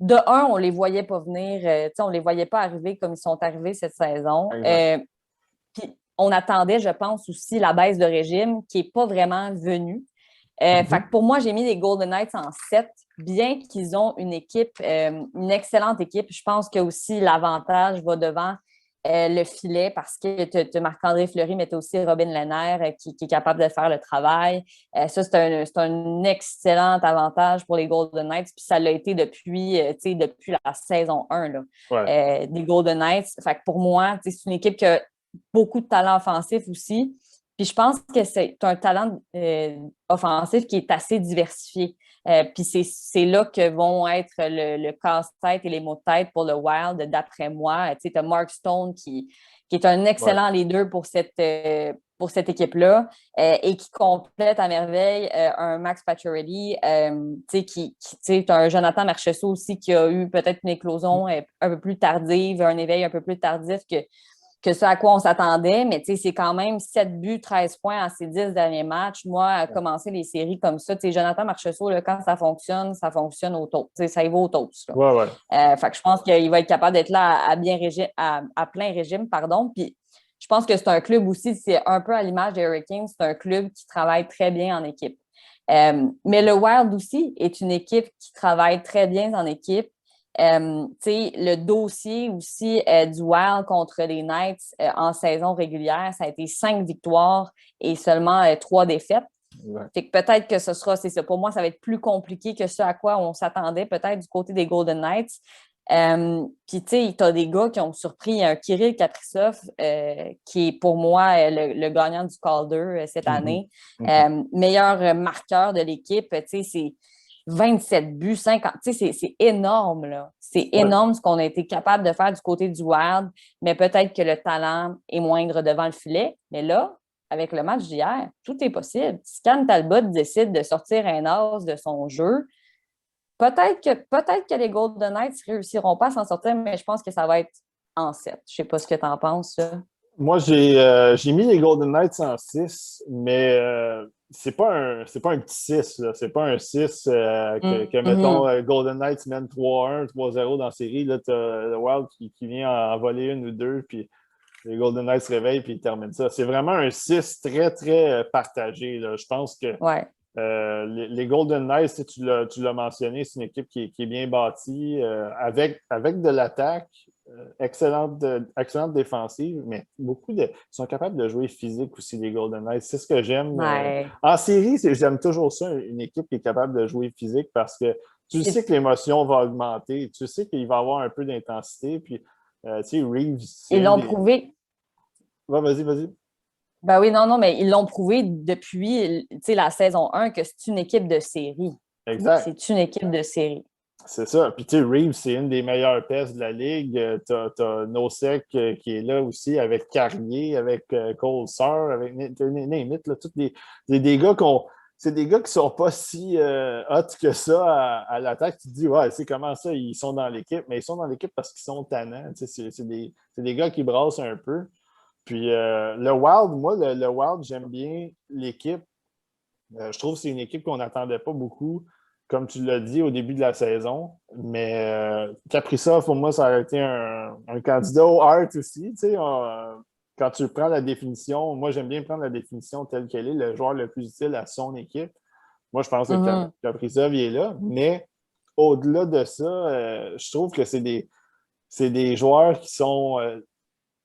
de un, on les voyait pas venir, on les voyait pas arriver comme ils sont arrivés cette saison. Puis on attendait, je pense, aussi la baisse de régime qui n'est pas vraiment venue. Fait que pour moi, j'ai mis les Golden Knights en 7, bien qu'ils ont une équipe, une excellente équipe. Je pense que aussi l'avantage va devant le filet parce que tu as Marc-André Fleury, mais tu as aussi Robin Lehner qui est capable de faire le travail. Ça, c'est un excellent avantage pour les Golden Knights. Puis ça l'a été depuis la saison 1 là, des Golden Knights. Fait que pour moi, c'est une équipe qui a beaucoup de talent offensif aussi. Puis je pense que c'est un talent offensif qui est assez diversifié. Puis c'est là que vont être le casse-tête et les mots de tête pour le Wild, d'après moi. Tu sais, tu as Mark Stone qui est un excellent leader pour cette équipe-là et qui complète à merveille un Max Pacioretty, tu sais, tu as un Jonathan Marchessault aussi qui a eu peut-être une éclosion un peu plus tardive, un éveil un peu plus tardif que ce à quoi on s'attendait, mais c'est quand même 7 buts, 13 points en ces 10 derniers matchs. Moi, commencer les séries comme ça, Jonathan Marchessault, là, quand ça fonctionne au toast. Ça y va au toast. Ouais. Fait que je pense qu'il va être capable d'être là à plein régime, pardon. Puis je pense que c'est un club aussi, c'est un peu à l'image des Hurricanes, c'est un club qui travaille très bien en équipe. Mais le Wild aussi est une équipe qui travaille très bien en équipe. Le dossier aussi du Wild contre les Knights en saison régulière, ça a été 5 victoires et seulement 3 défaites. Ouais. Fait que peut-être que c'est ça. Pour moi, ça va être plus compliqué que ce à quoi on s'attendait, peut-être du côté des Golden Knights. Puis, tu sais, tu as des gars qui ont surpris un Kirill Kaprizov, qui est pour moi le gagnant du Calder cette année. Meilleur marqueur de l'équipe, tu sais, c'est 27 buts, 50. Tu sais, c'est énorme, là. C'est énorme ce qu'on a été capable de faire du côté du Wild, mais peut-être que le talent est moindre devant le filet. Mais là, avec le match d'hier, tout est possible. Si Cam Talbot décide de sortir un as de son jeu, peut-être que les Golden Knights ne réussiront pas à s'en sortir, mais je pense que ça va être en 7. Je ne sais pas ce que tu en penses, ça. Moi, j'ai mis les Golden Knights en 6, mais c'est pas un petit 6. C'est pas un 6 mettons, Golden Knights mène 3-1, 3-0 dans la série. Là, tu as le Wild qui vient en voler une ou deux, puis les Golden Knights se réveillent puis ils terminent ça. C'est vraiment un 6 très, très partagé. Là. Je pense que les Golden Knights, tu l'as mentionné, c'est une équipe qui est bien bâtie, avec de l'attaque, excellente défensive, mais ils sont capables de jouer physique aussi, les Golden Knights. C'est ce que j'aime. En série, j'aime toujours ça, une équipe qui est capable de jouer physique parce que tu sais que l'émotion va augmenter, tu sais qu'il va y avoir un peu d'intensité, puis tu sais, Reeves... Ils l'ont prouvé. Ouais, vas-y. Ben oui, non, mais ils l'ont prouvé depuis la saison 1 que c'est une équipe de série. Exact. C'est une équipe de série. C'est ça. Puis, tu sais, Reeves, c'est une des meilleures pièces de la Ligue. T'as Nosek qui est là aussi avec Carrier, avec Cole Sar, avec Nate, là, tous des gars c'est des gars qui sont pas si hot que ça à l'attaque. Tu te dis, ouais, c'est comment ça, ils sont dans l'équipe, mais ils sont dans l'équipe parce qu'ils sont tannants. Tu sais, c'est des gars qui brassent un peu. Puis le Wild, moi, le Wild, j'aime bien l'équipe. Je trouve que c'est une équipe qu'on n'attendait pas beaucoup, comme tu l'as dit au début de la saison. Mais Kaprizov, pour moi, ça a été un candidat au Hart aussi. Tu sais, quand tu prends la définition, moi, j'aime bien prendre la définition telle qu'elle est, le joueur le plus utile à son équipe. Moi, je pense que Kaprizov, il est là. Mais au-delà de ça, je trouve que c'est des joueurs qui sont...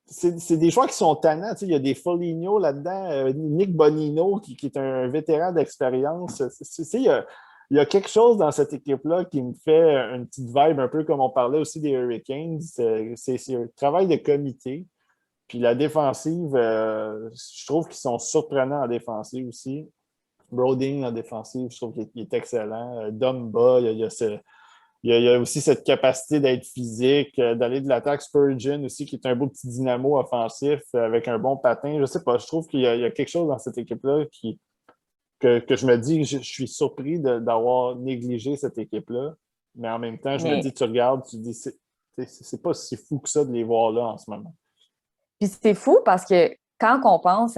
c'est des joueurs qui sont tannants. Il y a des Foligno là-dedans, Nick Bonino qui est un vétéran d'expérience. Il y a quelque chose dans cette équipe-là qui me fait une petite vibe, un peu comme on parlait aussi des Hurricanes. C'est un travail de comité. Puis la défensive, je trouve qu'ils sont surprenants en défensive aussi. Broding en défensive, je trouve qu'il est excellent. Dumba, il y a aussi cette capacité d'être physique, d'aller de l'attaque. Spurgeon aussi, qui est un beau petit dynamo offensif avec un bon patin. Je sais pas, je trouve qu'il y a quelque chose dans cette équipe-là que je me dis, je suis surpris d'avoir négligé cette équipe-là. Mais en même temps, je me dis, tu regardes, tu dis, c'est pas si fou que ça de les voir là en ce moment. Puis c'est fou parce que quand on pense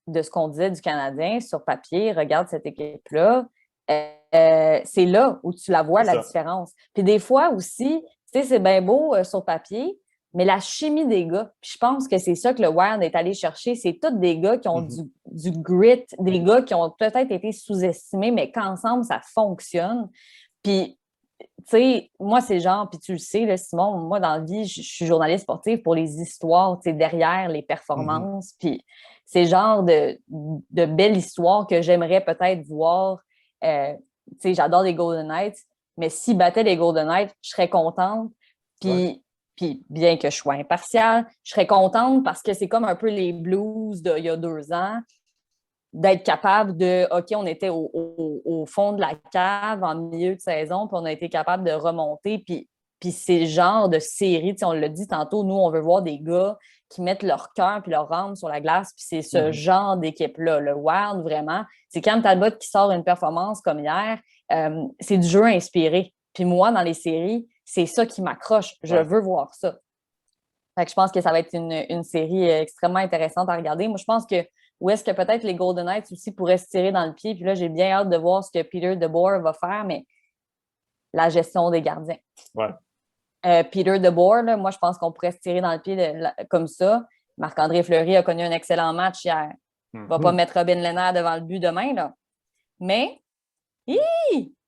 de ce qu'on disait du Canadien sur papier, regarde cette équipe-là, c'est là où tu la vois, la différence. Puis des fois aussi, tu sais, c'est bien beau sur papier, mais la chimie des gars, puis je pense que c'est ça que le Wild est allé chercher, c'est tous des gars qui ont du grit, des gars qui ont peut-être été sous-estimés, mais qu'ensemble, ça fonctionne. Puis, tu sais, moi, c'est genre, puis tu le sais, là, Simon, moi, dans la vie, je suis journaliste sportive pour les histoires, tu sais, derrière les performances, puis c'est genre de belles histoires que j'aimerais peut-être voir. Tu sais, j'adore les Golden Knights, mais s'ils battaient les Golden Knights, je serais contente. Puis Puis bien que je sois impartiale, je serais contente parce que c'est comme un peu les Blues d'il y a 2 ans, d'être capable de, OK, on était au fond de la cave en milieu de saison, puis on a été capable de remonter. Puis c'est le genre de série, on l'a dit tantôt, nous, on veut voir des gars qui mettent leur cœur puis leur âme sur la glace, puis c'est ce genre d'équipe-là. Le Wild, vraiment, c'est Cam Talbot qui sort une performance comme hier, c'est du jeu inspiré. Puis moi, dans les séries, c'est ça qui m'accroche. Je veux voir ça. Fait que je pense que ça va être une série extrêmement intéressante à regarder. Moi, je pense que où est-ce que peut-être les Golden Knights aussi pourraient se tirer dans le pied. Puis là, j'ai bien hâte de voir ce que Peter DeBoer va faire, mais la gestion des gardiens. Ouais. Peter DeBoer, là, moi, je pense qu'on pourrait se tirer dans le pied comme ça. Marc-André Fleury a connu un excellent match hier. Il ne va pas mettre Robin Lehner devant le but demain, là. Mais,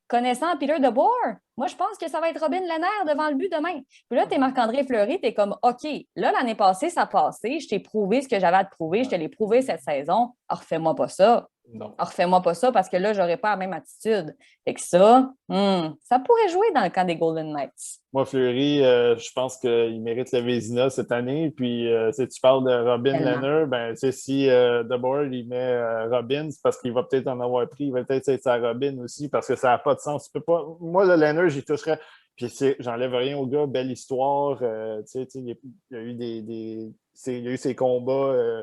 connaissant Peter DeBoer, moi, je pense que ça va être Robin Lehner devant le but demain. Puis là, t'es Marc-André Fleury, t'es comme, OK, là, l'année passée, ça a passé. Je t'ai prouvé ce que j'avais à te prouver. Je te l'ai prouvé cette saison. Alors, refais-moi pas ça. Non. Alors, refais-moi pas ça parce que là, j'aurais pas la même attitude. Fait que ça pourrait jouer dans le camp des Golden Knights. Moi, Fleury, je pense qu'il mérite le Vézina cette année. Puis, si tu parles de Robin Lehner, ben, si DeBoer, il met Robin, c'est parce qu'il va peut-être en avoir pris. Il va peut-être être sa Robin aussi parce que ça n'a pas de sens. Tu peux pas... Moi, le Lehner, j'y toucherais. Puis, j'enlève rien au gars. Belle histoire. Il y a eu il y a eu ses combats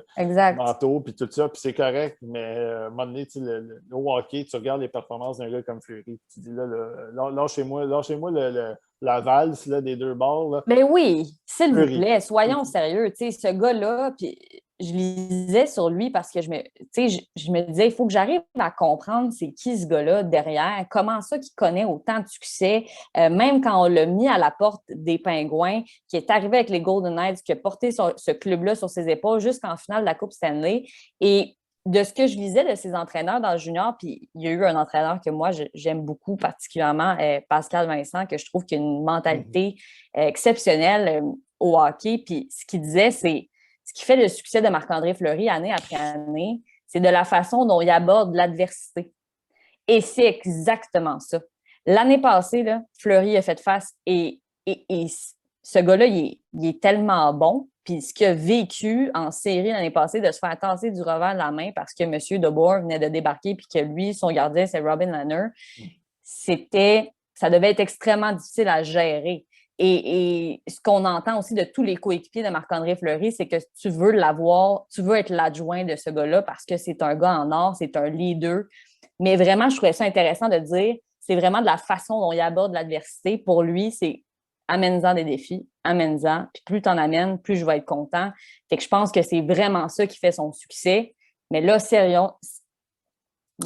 mentaux, puis tout ça, puis c'est correct, mais à un moment donné, au hockey, tu regardes les performances d'un gars comme Fleury, tu dis là, lâchez-moi la valse là, des deux bords. Là. Ben oui, s'il vous Fleury. plaît, soyons sérieux. Ce gars-là, puis je lisais sur lui parce que je me disais, il faut que j'arrive à comprendre c'est qui ce gars-là derrière, comment ça qu'il connaît autant de succès, même quand on l'a mis à la porte des Pingouins, qui est arrivé avec les Golden Knights, qui a porté ce club-là sur ses épaules jusqu'en finale de la Coupe Stanley. Et de ce que je lisais de ses entraîneurs dans le junior, puis il y a eu un entraîneur que moi, j'aime beaucoup particulièrement, Pascal Vincent, que je trouve qu'il a une mentalité exceptionnelle au hockey. Puis ce qu'il disait, c'est ce qui fait le succès de Marc-André Fleury année après année, c'est de la façon dont il aborde l'adversité. Et c'est exactement ça. L'année passée, là, Fleury a fait face et ce gars-là, il est tellement bon. Puis ce qu'il a vécu en série l'année passée, de se faire tasser du revers de la main parce que M. DeBoer venait de débarquer puis que lui, son gardien, c'est Robin Lehner, ça devait être extrêmement difficile à gérer. Et ce qu'on entend aussi de tous les coéquipiers de Marc-André Fleury, c'est que tu veux l'avoir, tu veux être l'adjoint de ce gars-là parce que c'est un gars en or, c'est un leader. Mais vraiment, je trouvais ça intéressant de dire, c'est vraiment de la façon dont il aborde l'adversité. Pour lui, c'est amène-en des défis, amène-en. Puis plus tu en amènes, plus je vais être content. Fait que je pense que c'est vraiment ça qui fait son succès. Mais là, sérieux,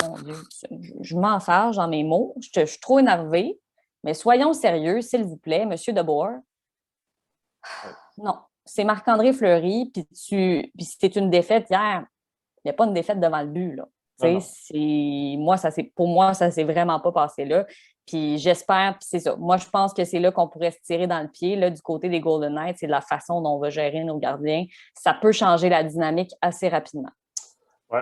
mon Dieu, je m'enfarge dans mes mots. Je suis trop énervée. Mais soyons sérieux, s'il vous plaît, M. DeBoer. Non, c'est Marc-André Fleury, puis c'était une défaite hier. Il n'y a pas une défaite devant le but, là. Pour moi, ça s'est vraiment pas passé là. Puis j'espère, puis c'est ça. Moi, je pense que c'est là qu'on pourrait se tirer dans le pied, là, du côté des Golden Knights, c'est de la façon dont on va gérer nos gardiens. Ça peut changer la dynamique assez rapidement. Oui,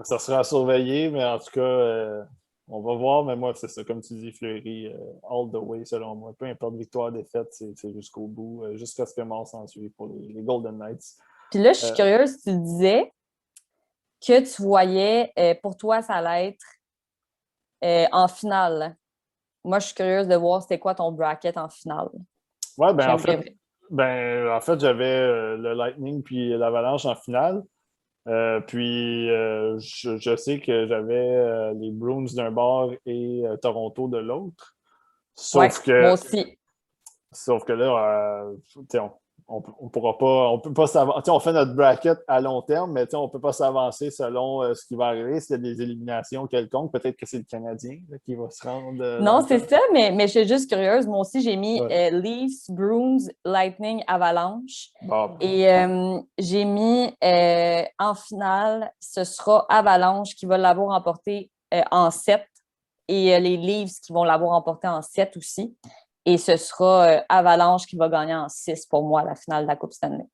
ça sera à surveiller, mais en tout cas, on va voir. Mais moi, c'est ça, comme tu dis, Fleury, all the way, selon moi. Peu importe victoire, défaite, c'est jusqu'au bout, jusqu'à ce que mort s'en suive pour les Golden Knights. Puis là, je suis curieuse, tu disais que tu voyais, pour toi, ça allait être en finale. Moi, je suis curieuse de voir c'était quoi ton bracket en finale. Oui, en fait, j'avais le Lightning puis l'Avalanche en finale. Je sais que j'avais les Bruins d'un bord et Toronto de l'autre. Moi aussi. Sauf que là, on pourra pas, on peut pas s'avancer. On fait notre bracket à long terme, mais on ne peut pas s'avancer selon ce qui va arriver. S'il y a des éliminations quelconques, peut-être que c'est le Canadien là, qui va se rendre. Non, c'est ça, mais je suis juste curieuse. Moi aussi, j'ai mis Leafs, Bruins, Lightning, Avalanche. Bon. Et j'ai mis en finale, ce sera Avalanche qui va l'avoir emporté en 7 et les Leafs qui vont l'avoir emporté en 7 aussi. Et ce sera Avalanche qui va gagner en 6 pour moi, la finale de la Coupe Stanley.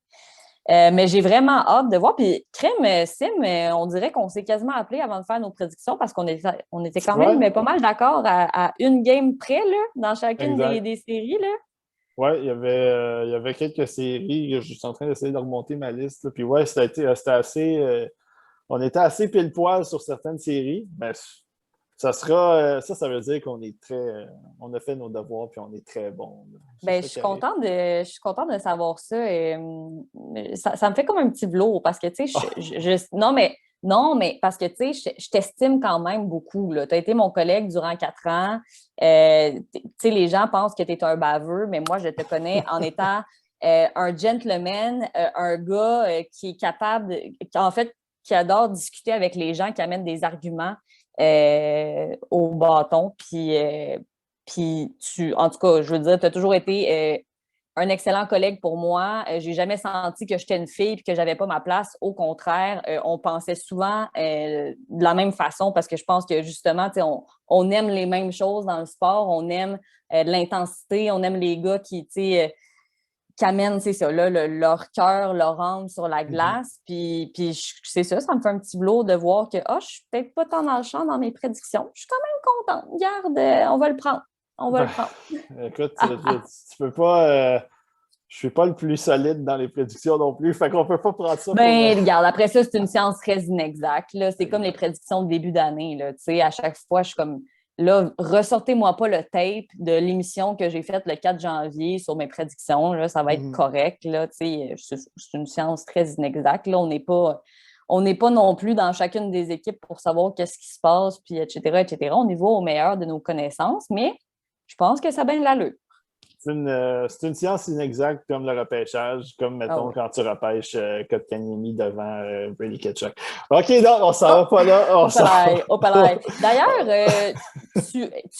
Mais j'ai vraiment hâte de voir. Puis, Crème, Sim, on dirait qu'on s'est quasiment appelé avant de faire nos prédictions parce qu'on était quand même pas mal d'accord à une game près là, dans chacune des séries. Là. Ouais, il y avait quelques séries. Je suis en train d'essayer de remonter ma liste, là. Puis ouais, c'était assez. On était assez pile-poil sur certaines séries. Ben, ça sera. Ça veut dire qu'on est très. On a fait nos devoirs puis on est très bon. C'est Ben, ça qui arrive. je suis contente de savoir ça. Ça me fait comme un petit velours parce que, tu sais, non, mais parce que, tu sais, je t'estime quand même beaucoup. Tu as été mon collègue durant 4 ans. Tu sais, les gens pensent que tu es un baveux, mais moi, je te connais en étant un gentleman, un gars qui est capable, en fait, qui adore discuter avec les gens, qui amène des arguments au bâton. Puis en tout cas, je veux dire, tu as toujours été un excellent collègue pour moi. J'ai jamais senti que j'étais une fille et que j'avais pas ma place. Au contraire, on pensait souvent de la même façon parce que je pense que justement, on aime les mêmes choses dans le sport. On aime de l'intensité. On aime les gars qui amènent, c'est ça, là, leur cœur, leur âme sur la Mhm. glace. C'est ça me fait un petit boulot de voir que je suis peut-être pas tant dans le champ dans mes prédictions. Je suis quand même contente. Garde, on va le prendre. On va Ben, le prendre. écoute, tu peux pas. Je suis pas le plus solide dans les prédictions non plus. Fait qu'on peut pas prendre ça pour. Ben, regarde, après ça, c'est une science très inexacte, là. C'est comme les Exact. prédictions de début d'année, là. Tu sais, à chaque fois, je suis comme, là, ressortez-moi pas le tape de l'émission que j'ai faite le 4 janvier sur mes prédictions, là. Ça va être Mhm. correct, là. Tu sais, c'est une science très inexacte, là. On n'est pas non plus dans chacune des équipes pour savoir qu'est-ce qui se passe, puis etc., etc. On y va au meilleur de nos connaissances, mais je pense que ça a bien de l'allure. C'est une science inexacte comme le repêchage, comme Ah mettons oui. quand tu repêches Kotkaniemi devant Brady Ketchuk. OK, non, on s'en Oh, va pas là. On au s'en palais, au palais. D'ailleurs, va.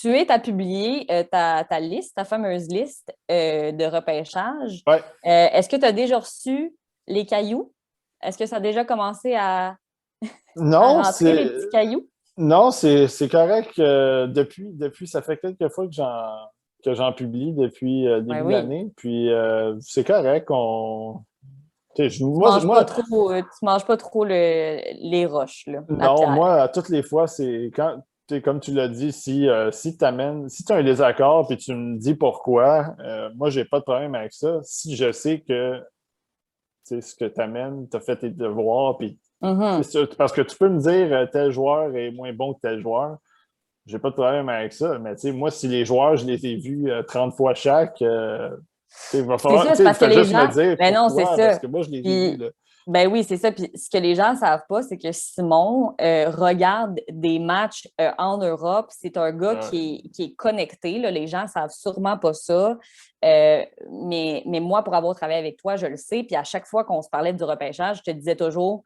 tu es à publier ta liste, ta fameuse liste de repêchage. Ouais. Est-ce que tu as déjà reçu les cailloux? Est-ce que ça a déjà commencé à Non, rentrer les petits cailloux? c'est correct. Depuis, ça fait quelques fois que j'en publie depuis le Oui, début de oui. l'année. Puis c'est correct. Tu sais, Tu manges pas trop les roches, là, la non, pierre. moi, à toutes les fois, c'est quand, tu sais, comme tu l'as dit, si tu as un désaccord puis tu me dis pourquoi, moi, j'ai pas de problème avec ça. Si je sais que tu sais, ce que tu amènes, tu as fait tes devoirs, puis c'est Mhm. sûr, parce que tu peux me dire tel joueur est moins bon que tel joueur, j'ai pas de problème avec ça. Mais tu sais, moi, si les joueurs, je les ai vus 30 fois chaque, tu sais, il va C'est falloir, ça, c'est tu sais, parce que fais les juste me gens. dire Ben non, c'est pourquoi, parce ça. que moi, je les ai vus, Puis, là. ben oui, c'est ça. Puis ce que les gens ne savent pas, c'est que Simon regarde des matchs en Europe. C'est un gars Ouais. qui est connecté, là. Les gens ne savent sûrement pas ça. Mais moi, pour avoir travaillé avec toi, je le sais. Puis à chaque fois qu'on se parlait du repêchage, je te disais toujours,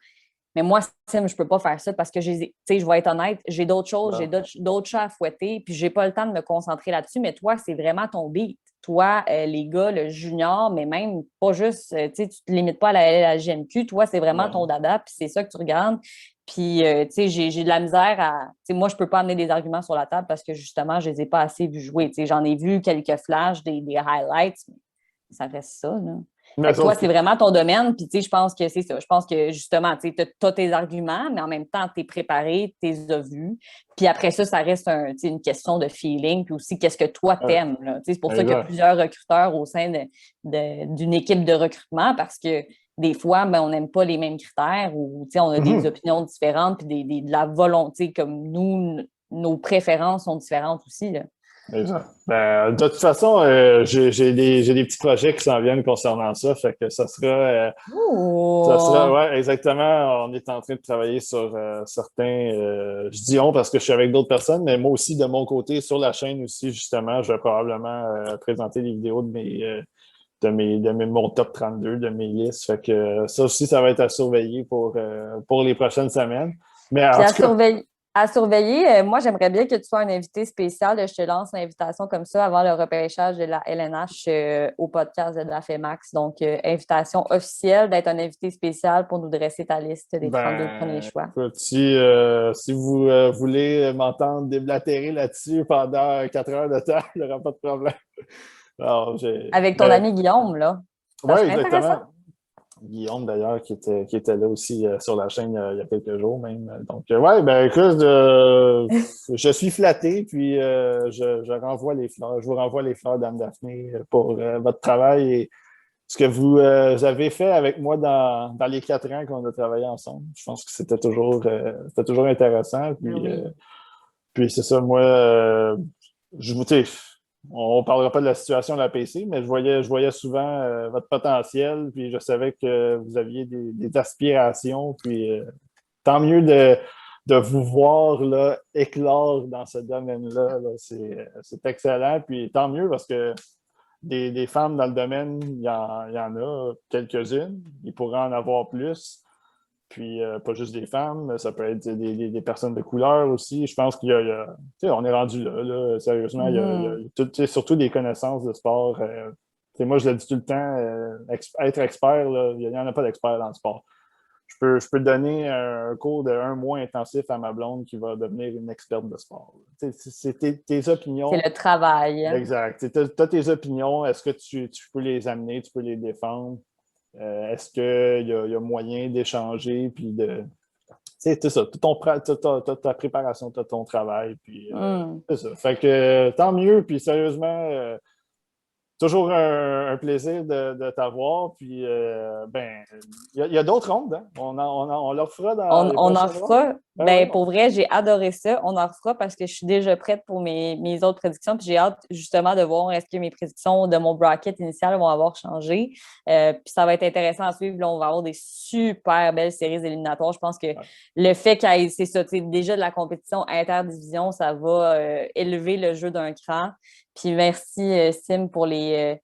mais moi, Sim, je ne peux pas faire ça parce que tu sais, je vais être honnête, j'ai d'autres choses, j'ai Bon. d'autres chats à fouetter, puis j'ai pas le temps de me concentrer là-dessus. Mais toi, c'est vraiment ton beat. Toi, les gars, le junior, mais même pas juste, tu sais, tu te limites pas à la GMQ. Toi, c'est vraiment ton Non. dada, puis c'est ça que tu regardes. Puis, tu sais, j'ai de la misère à. Tu sais, moi, je peux pas amener des arguments sur la table parce que justement, je les ai pas assez vus jouer. Tu sais, j'en ai vu quelques flashs, des highlights, mais ça reste ça, là. Fait Mais que toi, sauf que, c'est vraiment ton domaine. Puis, tu sais, je pense que c'est ça. Je pense que justement, tu as tes arguments, mais en même temps, tu es préparé, tu les as vus. Puis après ça, ça reste une question de feeling. Puis aussi, qu'est-ce que toi ouais, t'aimes, là. Tu sais, c'est pour ça qu'il y a exact. plusieurs recruteurs au sein d'une équipe de recrutement parce que des fois, ben, on n'aime pas les mêmes critères ou tu sais, on a des Mhm. opinions différentes puis de la volonté comme nous, nos préférences sont différentes aussi, là. Exact. Ben, de toute façon, j'ai des petits projets qui s'en viennent concernant ça. Fait que ça sera, Oh! ouais, exactement. On est en train de travailler sur certains, je dis on parce que je suis avec d'autres personnes, mais moi aussi, de mon côté, sur la chaîne aussi, justement, je vais probablement présenter des vidéos mon top 32 de mes listes. Fait que ça aussi, ça va être à surveiller pour les prochaines semaines. Mais Puis en tout cas, à surveiller, moi, j'aimerais bien que tu sois un invité spécial. Je te lance l'invitation comme ça avant le repêchage de la LNH au podcast de la FEMAX. Donc, invitation officielle d'être un invité spécial pour nous dresser ta liste des 32 premiers ben, choix. écoute, si vous voulez m'entendre déblatérer là-dessus pendant 4 heures de temps, il n'y aura pas de problème. Alors, Avec ton ami Guillaume, là. Ça ouais, serait intéressant. exactement. Guillaume, d'ailleurs, qui était là aussi sur la chaîne il y a quelques jours même. Donc, ouais, ben écoute, je suis flatté, puis je renvoie les fleurs. Je vous renvoie les fleurs, Dame Daphné, pour votre travail et ce que vous avez fait avec moi dans les 4 ans qu'on a travaillé ensemble. Je pense que c'était toujours intéressant. Oui. Puis c'est ça, moi, je vous, tu sais, on ne parlera pas de la situation de la PC, mais je voyais souvent votre potentiel, puis je savais que vous aviez des aspirations, puis tant mieux de vous voir là, éclore dans ce domaine-là. Là. C'est excellent, puis tant mieux parce que des femmes dans le domaine, il y en a quelques-unes, il pourrait en avoir plus. Puis, pas juste des femmes, ça peut être des personnes de couleur aussi. Je pense tu sais, on est rendu là, sérieusement. Surtout des connaissances de sport. Tu sais, moi, je le dis tout le temps, être expert, là, il n'y en a pas d'expert dans le sport. Je peux donner un cours de 1 mois intensif à ma blonde qui va devenir une experte de sport. Tu sais, c'est tes C'est opinions. le travail. Exact. Tu as tes opinions. Est-ce que tu peux les amener, tu peux les défendre? Est-ce qu'il y a moyen d'échanger, puis de. C'est ça, ta préparation, ton travail, puis c'est ça. Fait que tant mieux, puis sérieusement, toujours un plaisir de t'avoir, puis ben, il y a d'autres rondes, hein? On leur fera dans les On en prochaines rondes. fera. Ben oui, Ben, pour vrai, j'ai adoré ça. On en fera parce que je suis déjà prête pour mes autres prédictions. Puis j'ai hâte justement de voir est-ce que mes prédictions de mon bracket initial vont avoir changé. Puis ça va être intéressant à suivre. Là, on va avoir des super belles séries éliminatoires. Je pense que ouais. le fait qu'il y ait, c'est ça, déjà de la compétition interdivision, ça va élever le jeu d'un cran. Puis merci, Sim, pour les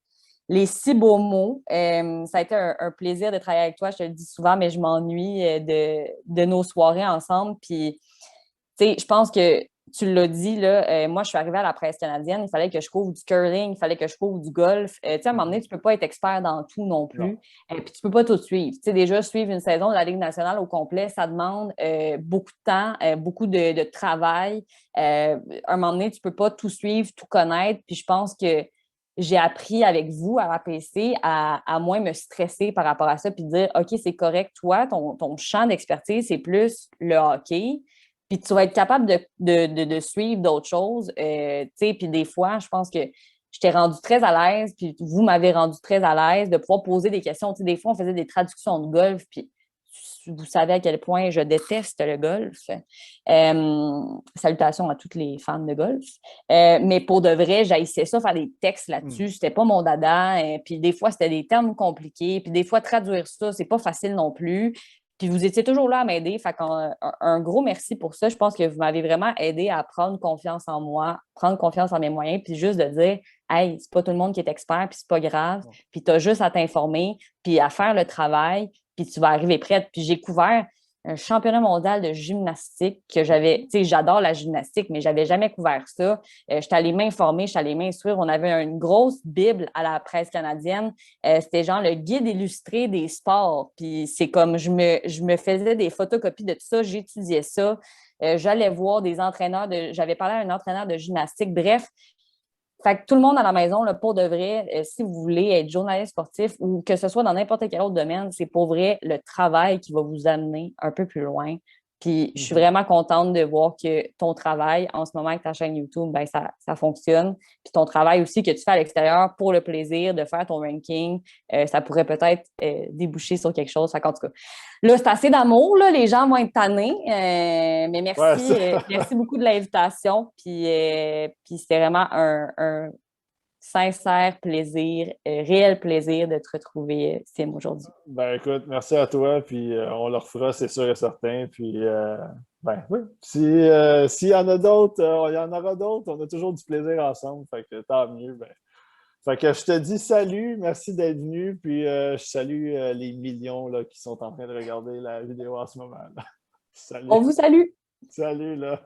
si beaux mots. Ça a été un plaisir de travailler avec toi. Je te le dis souvent, mais je m'ennuie de nos soirées ensemble. Puis, tu sais, je pense que tu l'as dit, là, moi, je suis arrivée à la presse canadienne. Il fallait que je couvre du curling, il fallait que je couvre du golf. Tu sais, à un moment donné, tu ne peux pas être expert dans tout non Non. plus. Puis, tu ne peux pas tout suivre. Tu sais, déjà, suivre une saison de la Ligue nationale au complet, ça demande beaucoup de temps, beaucoup de travail. À un moment donné, tu ne peux pas tout suivre, tout connaître. Puis, je pense que j'ai appris avec vous à la PC à moins me stresser par rapport à ça, puis dire, OK, c'est correct, toi, ton champ d'expertise, c'est plus le hockey, puis tu vas être capable de suivre d'autres choses. Puis des fois, je pense que je t'ai rendu très à l'aise, puis vous m'avez rendu très à l'aise de pouvoir poser des questions. Des fois, on faisait des traductions de golf, puis vous savez à quel point je déteste le golf. Salutations à tous les fans de golf. Mais pour de vrai, j'haïssais ça, faire des textes là-dessus. C'était pas mon dada. Puis des fois, c'était des termes compliqués. Puis des fois, traduire ça, c'est pas facile non plus. Puis vous étiez toujours là à m'aider. Fait un gros merci pour ça. Je pense que vous m'avez vraiment aidé à prendre confiance en moi, prendre confiance en mes moyens, puis juste de dire, hey, c'est pas tout le monde qui est expert, puis c'est pas grave. Puis tu as juste à t'informer, puis à faire le travail, puis tu vas arriver prête. Puis j'ai couvert un championnat mondial de gymnastique que j'avais, tu sais, j'adore la gymnastique, mais j'avais jamais couvert ça. J'étais allée m'informer, j'étais allée m'instruire. On avait une grosse bible à la presse canadienne. C'était genre le guide illustré des sports. Puis c'est comme, je me faisais des photocopies de tout ça, j'étudiais ça. J'allais voir des entraîneurs j'avais parlé à un entraîneur de gymnastique. Bref, fait que tout le monde à la maison, là, pour de vrai, si vous voulez être journaliste sportif ou que ce soit dans n'importe quel autre domaine, c'est pour vrai le travail qui va vous amener un peu plus loin. Puis je suis vraiment contente de voir que ton travail en ce moment avec ta chaîne YouTube, ben, ça fonctionne. Puis ton travail aussi que tu fais à l'extérieur pour le plaisir de faire ton ranking, ça pourrait peut-être déboucher sur quelque chose. Fait qu'en tout cas, là, c'est assez d'amour, là, les gens vont être tannés. Mais Ouais, merci, merci beaucoup de l'invitation. Puis c'était vraiment un sincère plaisir, réel plaisir de te retrouver, Sim, aujourd'hui. ben écoute, merci à toi, puis on le refera, c'est sûr et certain. Puis ben oui, s'il y en a d'autres, il y en aura d'autres, on a toujours du plaisir ensemble, fait que tant mieux. Ben. Fait que je te dis salut, merci d'être venu, puis je salue les millions là, qui sont en train de regarder la vidéo en ce moment. Là. On Salut, vous salue! salut là.